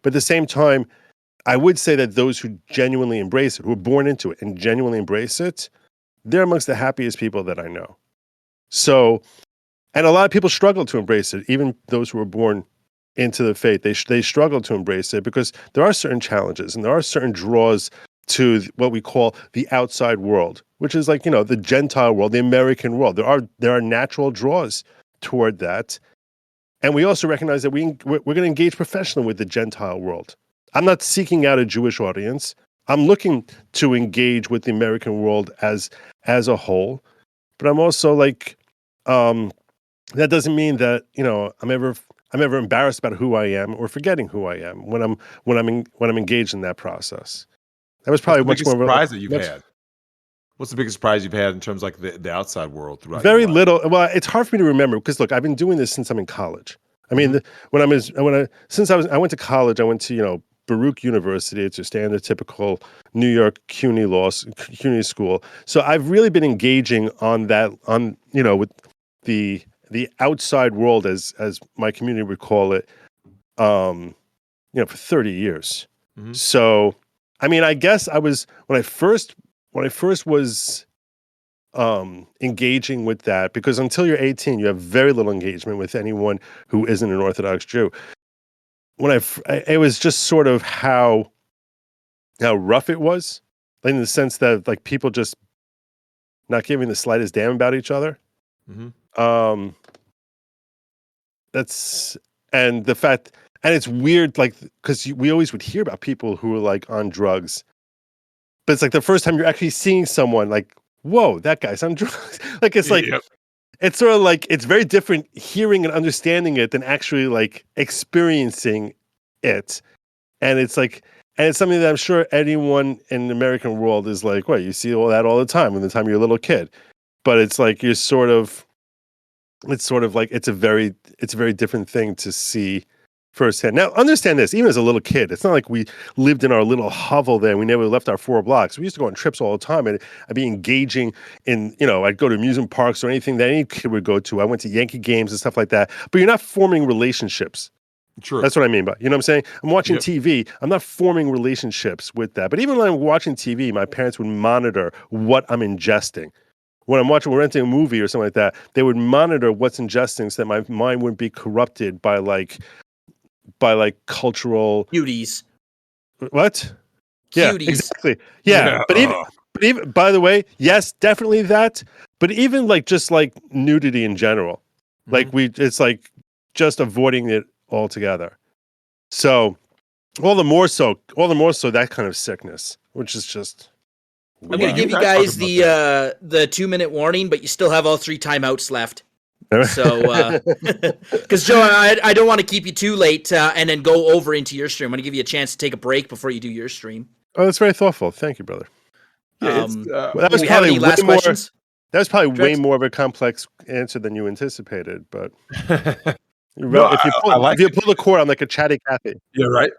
But at the same time, I would say that those who genuinely embrace it, who are born into it and genuinely embrace it, they're amongst the happiest people that I know. So, and a lot of people struggle to embrace it. Even those who were born into the faith, they struggle to embrace it because there are certain challenges and there are certain draws to what we call the outside world, which is the Gentile world, the American world. There are natural draws toward that. And we also recognize that we're going to engage professionally with the Gentile world. I'm not seeking out a Jewish audience. I'm looking to engage with the American world as a whole. But I'm also that doesn't mean that, I'm ever embarrassed about who I am or forgetting who I am when I'm engaged in that process. That was probably What's the much biggest more surprise that you've had? What's the biggest surprise you've had in terms of the outside world throughout very your life? little. Well, it's hard for me to remember because look, I've been doing this since I'm in college. I mean, I went to college, I went to Baruch University. It's a standard, typical New York CUNY school. So I've really been engaging with the outside world, as my community would call it, for 30 years. Mhm. So, I mean, I guess I was when I first was engaging with that, because until you're 18, you have very little engagement with anyone who isn't an Orthodox Jew. It was just sort of how rough it was, in the sense that people just not giving the slightest damn about each other. Mhm. That's and the fact, and it's weird, because we always would hear about people who were on drugs, but it's the first time you're actually seeing someone whoa, that guy's on drugs. Yep. It's sort of it's very different hearing and understanding it than actually experiencing it. And it's something that I'm sure anyone in the American world is what, you see all that all the time when the time you're a little kid. But it's you're it's a very different thing to see firsthand. Now, understand this, even as a little kid, it's not like we lived in our little hovel there. We never left our 4 blocks. We used to go on trips all the time, and I'd be engaging in, I'd go to amusement parks or anything that any kid would go to. I went to Yankee games and stuff like that, but you're not forming relationships. True. That's what I mean by, you know what I'm saying? I'm watching Yep. TV. I'm not forming relationships with that. But even when I'm watching TV, my parents would monitor what I'm ingesting. When we're renting a movie or something like that, they would monitor what's ingesting so that my mind wouldn't be corrupted by cultural Cuties. what? Yeah, Cuties. exactly. Yeah. But even by the way, yes, definitely that. But even just nudity in general, Mhm. it's just avoiding it altogether. So all the more so that kind of sickness, which is just I'm wow. going to give you and I talked guys about the 2-minute warning, but you still have all 3 timeouts left. So, because Joe, I don't want to keep you too late and then go over into your stream. I'm going to give you a chance to take a break before you do your stream. Oh, that's very thoughtful. Thank you, brother. Yeah, it's Well, that Do was we have probably any last questions? That was probably way Drex? more of a complex answer than you anticipated. But no, if you I like it. pull the cord, I'm like a chatty Cathy. Yeah, right.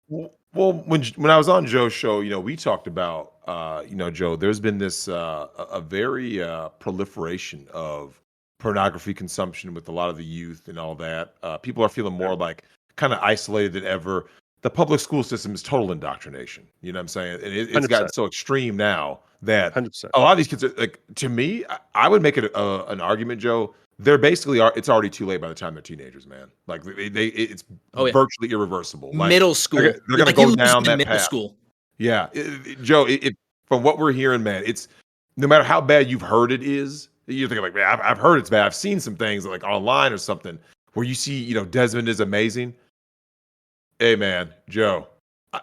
Well, when I was on Joe's show, we talked about, Joe, there's been this a very proliferation of pornography consumption with a lot of the youth and all that. People are feeling more kind of isolated than ever. the public school system is total indoctrination. You know what I'm saying? And it's 100%. gotten so extreme now that 100%. a lot of these kids are like, to me, I would make it an argument, Joe. They're basically it's already too late by the time they're teenagers, man. Like it's Oh yeah, virtually irreversible. Like middle school. they're gonna Like you go lose down in that middle path. school. Yeah, Joe. From what we're hearing, man, it's no matter how bad you've heard it is. You're thinking like, man, I've heard it's bad. I've seen some things like online or something where you see, Desmond is amazing. Hey, man, Joe.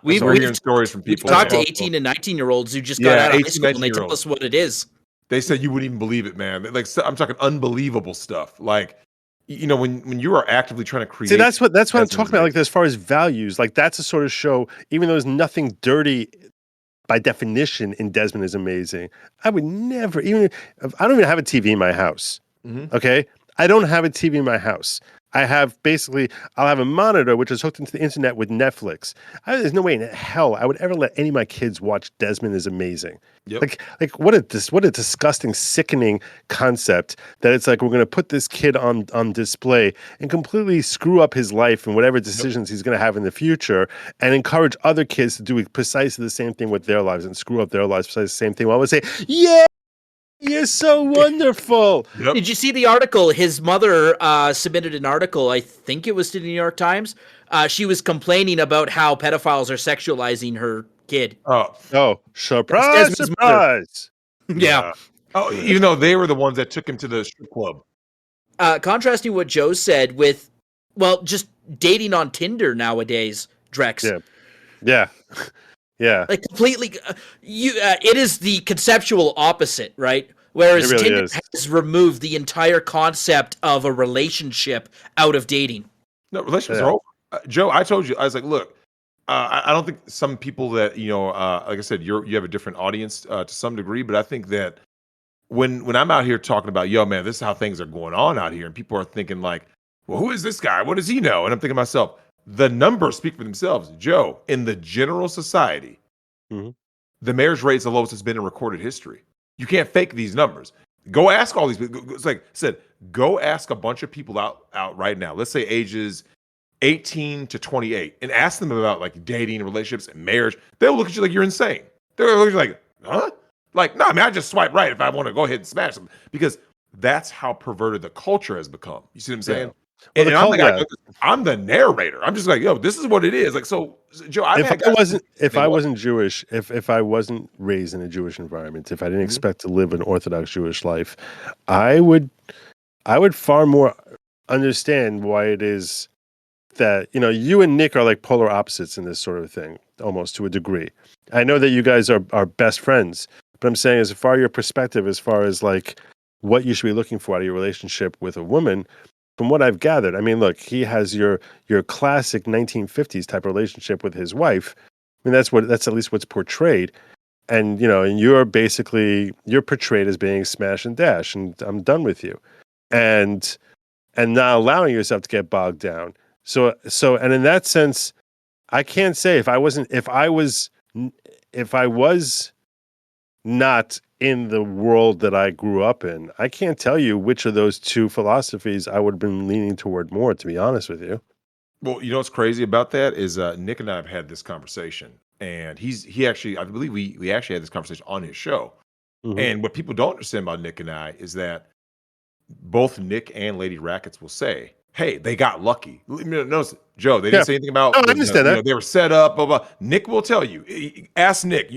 We've hearing stories from we've people. talked to man. 18 and 19-year-olds who just got Yeah, out of 18, high school, and they tell 19-year-olds. us what it is. They said you wouldn't even believe it, man. Like I'm talking unbelievable stuff. Like, when you are actively trying to create. See, that's what I'm Desmond talking is about. Like as far as values, like that's a sort of show. Even though there's nothing dirty by definition in Desmond is amazing. I would never I don't even have a TV in my house. Mhm. Okay, I don't have a TV in my house. I'll have a monitor which is hooked into the internet with Netflix. There's no way in hell I would ever let any of my kids watch Desmond is amazing. Yep. Like what a disgusting, sickening concept that it's like we're going to put this kid on display and completely screw up his life and whatever decisions he's going to have in the future, and encourage other kids to do precisely the same thing with their lives and screw up their lives precisely the same thing. While I would say, yeah, you're so wonderful. Yep. Did you see the article? His mother submitted an article, I think it was to the New York Times. She was complaining about how pedophiles are sexualizing her kid. Oh, Surprise, Desmond's mother. surprise. Yeah. Oh, even though they were the ones that took him to the strip club. Contrasting what Joe said with, just dating on Tinder nowadays, Drex. Yeah. Yeah. Like completely, it is the conceptual opposite, right? Whereas It really Tinder is. has removed the entire concept of a relationship out of dating. No, relationships are over. Joe, I told you, I was like, look, I don't think some people that, like I said, you have a different audience to some degree, but I think that when I'm out here talking about, yo, man, this is how things are going on out here, and people are thinking like, well, who is this guy? What does he know? And I'm thinking to myself, the numbers speak for themselves. Joe, in the general society, Mhm. the marriage rate is the lowest it's been in recorded history. You can't fake these numbers. Go ask all these people. It's like I said, go ask a bunch of people out right now. Let's say ages 18 to 28, and ask them about like dating, relationships, and marriage. They'll look at you like you're insane. They'll look at you like, huh? Like, no, I just swipe right if I want to go ahead and smash them, because that's how perverted the culture has become. You see what I'm saying? Well, I'm the narrator. I'm just like, yo, this is what it is. Like, so Joe, if I wasn't Jewish, if I wasn't raised in a Jewish environment, if I didn't expect to live an Orthodox Jewish life, I would far more understand why it is that, you and Nick are like polar opposites in this sort of thing, almost to a degree. I know that you guys are best friends, but I'm saying as far as your perspective, as far as like what you should be looking for out of your relationship with a woman, from what I've gathered, I mean, look, he has your classic 1950s type relationship with his wife. I mean, that's at least what's portrayed. And, and you're portrayed as being smash and dash, and I'm done with you. And not allowing yourself to get bogged down. So, and in that sense, I can't say if I was not in the world that I grew up in, I can't tell you which of those two philosophies I would have been leaning toward more, to be honest with you. Well, you know what's crazy about that is Nick and I have had this conversation, and he actually, I believe we actually had this conversation on his show. Mhm. And what people don't understand about Nick and I is that both Nick and Lady Rackets will say, hey, they got lucky. Notice, Joe, they didn't say anything about, I understand that. they were set up, blah, blah. Nick will tell you. Ask Nick.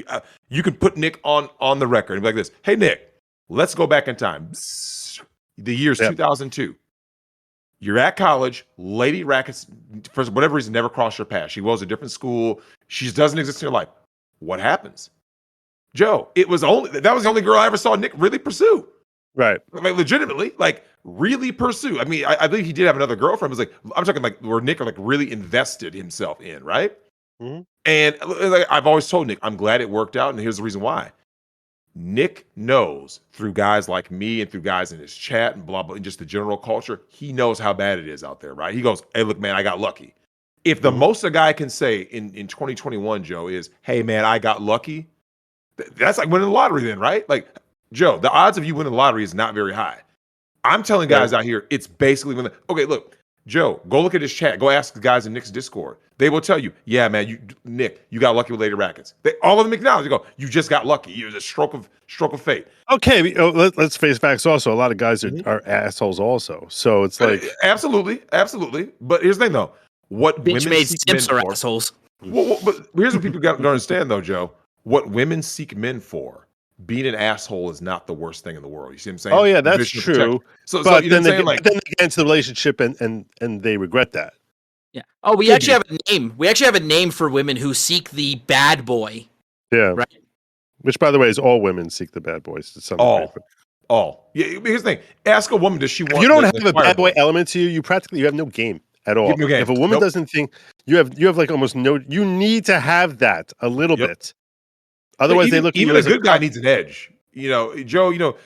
You can put Nick on the record and be like this. Hey, Nick, let's go back in time. The year's 2002. You're at college. Lady Rackets, for whatever reason, never crossed your path. She was a different school. She just doesn't exist in your life. What happens? Joe, that was the only girl I ever saw Nick really pursue. Right. Like legitimately, like really pursue. I mean, I believe he did have another girlfriend. It was like, I'm talking like where Nick like really invested himself in, right? Mhm. And like, I've always told Nick, I'm glad it worked out. And here's the reason why. Nick knows through guys like me and through guys in his chat and blah, blah, and just the general culture, he knows how bad it is out there, right? He goes, hey, look, man, I got lucky. If the most a guy can say in 2021, Joe, is, hey, man, I got lucky, that's like winning the lottery then, right? Like, Joe, the odds of you winning the lottery is not very high. I'm telling guys out here, it's basically okay, look, Joe, go look at his chat. Go ask the guys in Nick's Discord. They will tell you, yeah, man, Nick, you got lucky with Lady Rackets. All of them acknowledge. They go, you just got lucky. It was a stroke of fate. Okay, let's face facts. Also, a lot of guys are assholes. Also, so it's like absolutely. But here's the thing, though: what Bitch women made seek simps men are for. assholes. Well, but here's what people got to understand, though, Joe. What women seek men for, being an asshole is not the worst thing in the world. You see what I'm saying? oh yeah, that's Division of true. protection. So But you know then what I'm saying? Like, then they get into the relationship and they regret that. Yeah. Oh, we actually have a name. We actually have a name for women who seek the bad boy. Yeah. Right. Which, by the way, is all women seek the bad boys to some degree. all. Yeah. Here's the thing: ask a woman, does she want? If you don't the have a choir bad boy boy? element to you, you have no game at all. You have no game. If a woman Nope. doesn't think you have like almost no, you need to have that a little bit. Otherwise, they look at you even a as good guy needs an edge. You know, Joe. You know,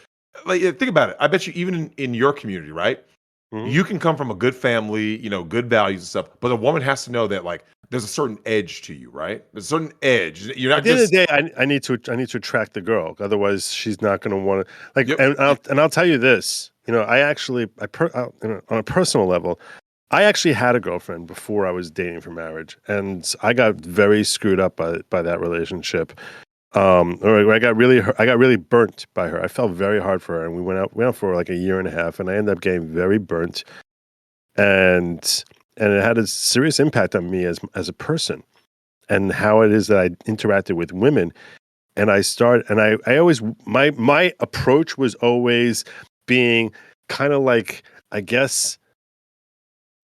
like think about it. I bet you even in your community, right? Mhm. You can come from a good family, you know, good values and stuff, but a woman has to know that like there's a certain edge to you, right? There's a certain edge. You're not At the end of just the day, I need to attract the girl. Otherwise, she's not going to want to like. Yep. And I'll tell you this. You know, on a personal level, I actually had a girlfriend before I was dating for marriage, and I got very screwed up by that relationship. Or I got really burnt by her. I felt very hard for her, and we went out for like a year and a half, and I ended up getting very burnt, and it had a serious impact on me as a person, and how it is that I interacted with women. And I always my approach was always being kind of like, I guess,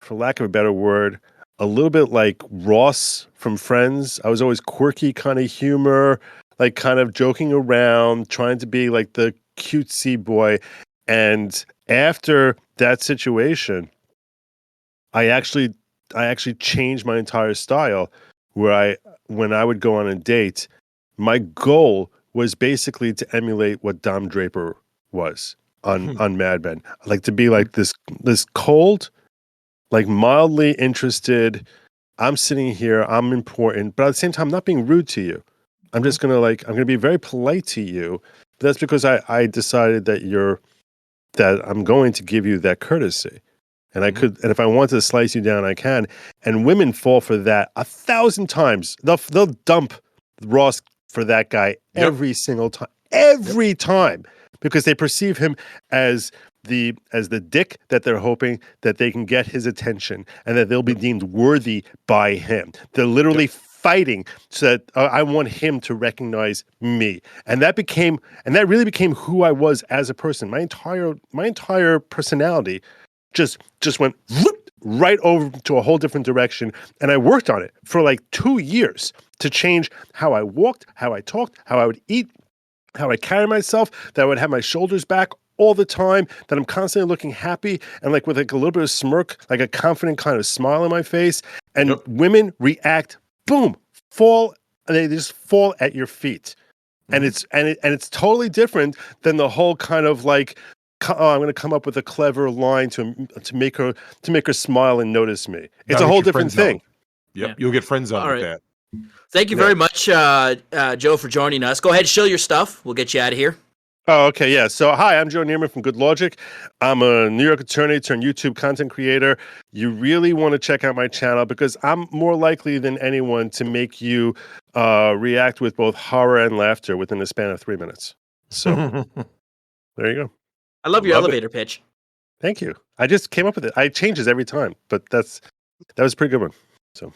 for lack of a better word, a little bit like Ross from Friends. I was always quirky kind of humor, like kind of joking around, trying to be like the cutesy boy. And after that situation, I actually changed my entire style, where when I would go on a date, my goal was basically to emulate what Dom Draper was on Mad Men. Like to be like this cold, like mildly interested. I'm sitting here, I'm important, but at the same time, I'm not being rude to you. I'm just gonna I'm gonna be very polite to you. But that's because I decided that I'm going to give you that courtesy. And and if I want to slice you down, I can. And women fall for that 1,000 times. They'll dump Ross for that guy every single time, every time, because they perceive him as the dick that they're hoping that they can get his attention, and that they'll be deemed worthy by him. They're literally fighting so that I want him to recognize me, and that really became who I was as a person. My entire personality just went right over to a whole different direction. And I worked on it for like 2 years to change how I walked, how I talked, how I would eat, how I carry myself, that I would have my shoulders back all the time, that I'm constantly looking happy and like with like a little bit of smirk, like a confident kind of smile on my face. And women react, boom, they just fall at your feet. And it's totally different than the whole kind of like, oh, I'm going to come up with a clever line to make her smile and notice me. It's a whole different thing. Yep, you'll get friend zoned with that. Thank you very much, Joe, for joining us. Go ahead, show your stuff. We'll get you out of here. Oh, okay, yeah. So, hi, I'm Joe Neerman from Good Lawgic. I'm a New York attorney turned YouTube content creator. You really want to check out my channel because I'm more likely than anyone to make you react with both horror and laughter within the span of 3 minutes. So, there you go. I love your elevator pitch. Thank you. I just came up with it. I changes every time, but that was a pretty good one. So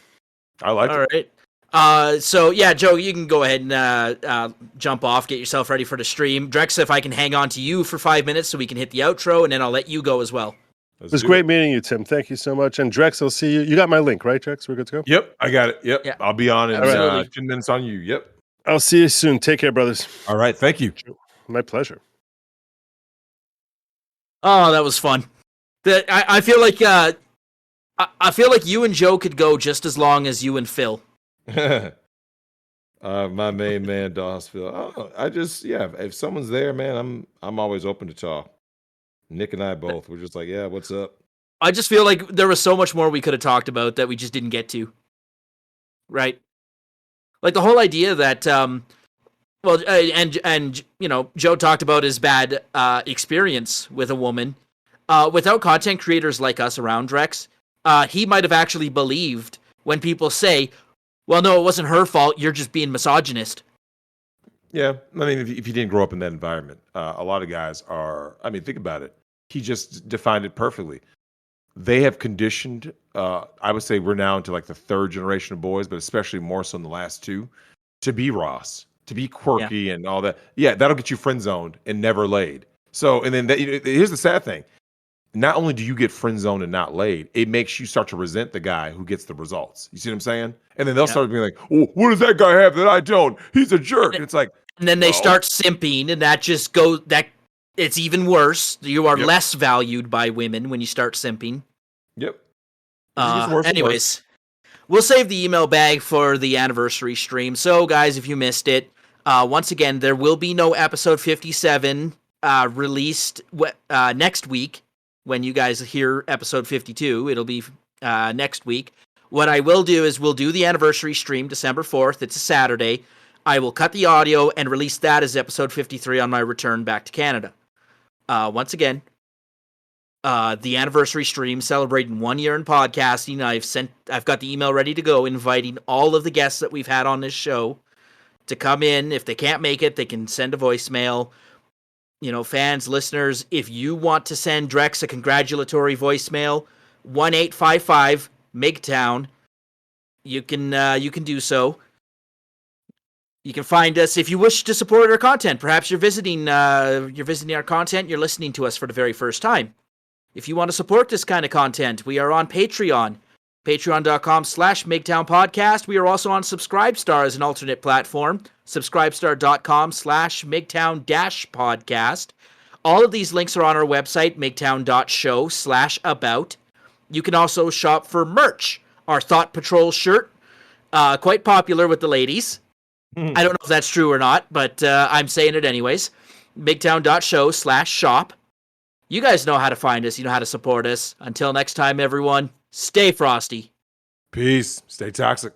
I like it. All right. So yeah, Joe, you can go ahead and jump off, get yourself ready for the stream. Drex, if I can hang on to you for 5 minutes so we can hit the outro, and then I'll let you go as well. It was great meeting you, Tim. Thank you so much. And Drex, I'll see you. You got my link, right, Drex? We're good to go? Yep, I got it. Yep. Yeah. I'll be on in 10 minutes on you. Yep. I'll see you soon. Take care, brothers. All right. Thank you. My pleasure. Oh, that was fun. I feel like I feel like you and Joe could go just as long as you and Phil. My main man, Dawsville. Oh, if someone's there, man, I'm always open to talk. Nick and I both. We're just like, yeah, what's up? I just feel like there was so much more we could have talked about that we just didn't get to. Right? Like the whole idea that and you know, Joe talked about his bad experience with a woman. Without content creators like us around, Drex, he might have actually believed when people say, well, no, it wasn't her fault. You're just being misogynist. Yeah, I mean, if you didn't grow up in that environment, a lot of guys are. I mean, think about it. He just defined it perfectly. They have conditioned. I would say we're now into like the third generation of boys, but especially more so in the last two, to be Ross, to be quirky and all that. Yeah, that'll get you friend zoned and never laid. So, and then here's the sad thing. Not only do you get friend zoned and not laid, it makes you start to resent the guy who gets the results. You see what I'm saying? And then they'll start being like, "Oh, what does that guy have that I don't? He's a jerk." And it's like, and then they start simping, and that just goes it's even worse. You are less valued by women when you start simping. Yep. Anyways, we'll save the email bag for the anniversary stream. So, guys, if you missed it, once again, there will be no episode 57 released next week. When you guys hear episode 52, it'll be next week. What I will do is we'll do the anniversary stream December 4th. It's a Saturday. I will cut the audio and release that as episode 53 on my return back to Canada. Once again, the anniversary stream celebrating 1 year in podcasting. I've got the email ready to go, inviting all of the guests that we've had on this show to come in. If they can't make it, they can send a voicemail. You know, fans, listeners, if you want to send Drex a congratulatory voicemail, 1-855 Migtown. You can do so. You can find us if you wish to support our content. Perhaps you're visiting our content. You're listening to us for the very first time. If you want to support this kind of content, we are on Patreon. Patreon.com/Migtown Podcast. We are also on Subscribestar as an alternate platform. Subscribestar.com/Migtown-podcast. All of these links are on our website, migtown.show/about. You can also shop for merch. Our Thought Patrol shirt, quite popular with the ladies. I don't know if that's true or not, but I'm saying it anyways. migtown.show/shop. You guys know how to find us. You know how to support us. Until next time, everyone, stay frosty. Peace. Stay toxic.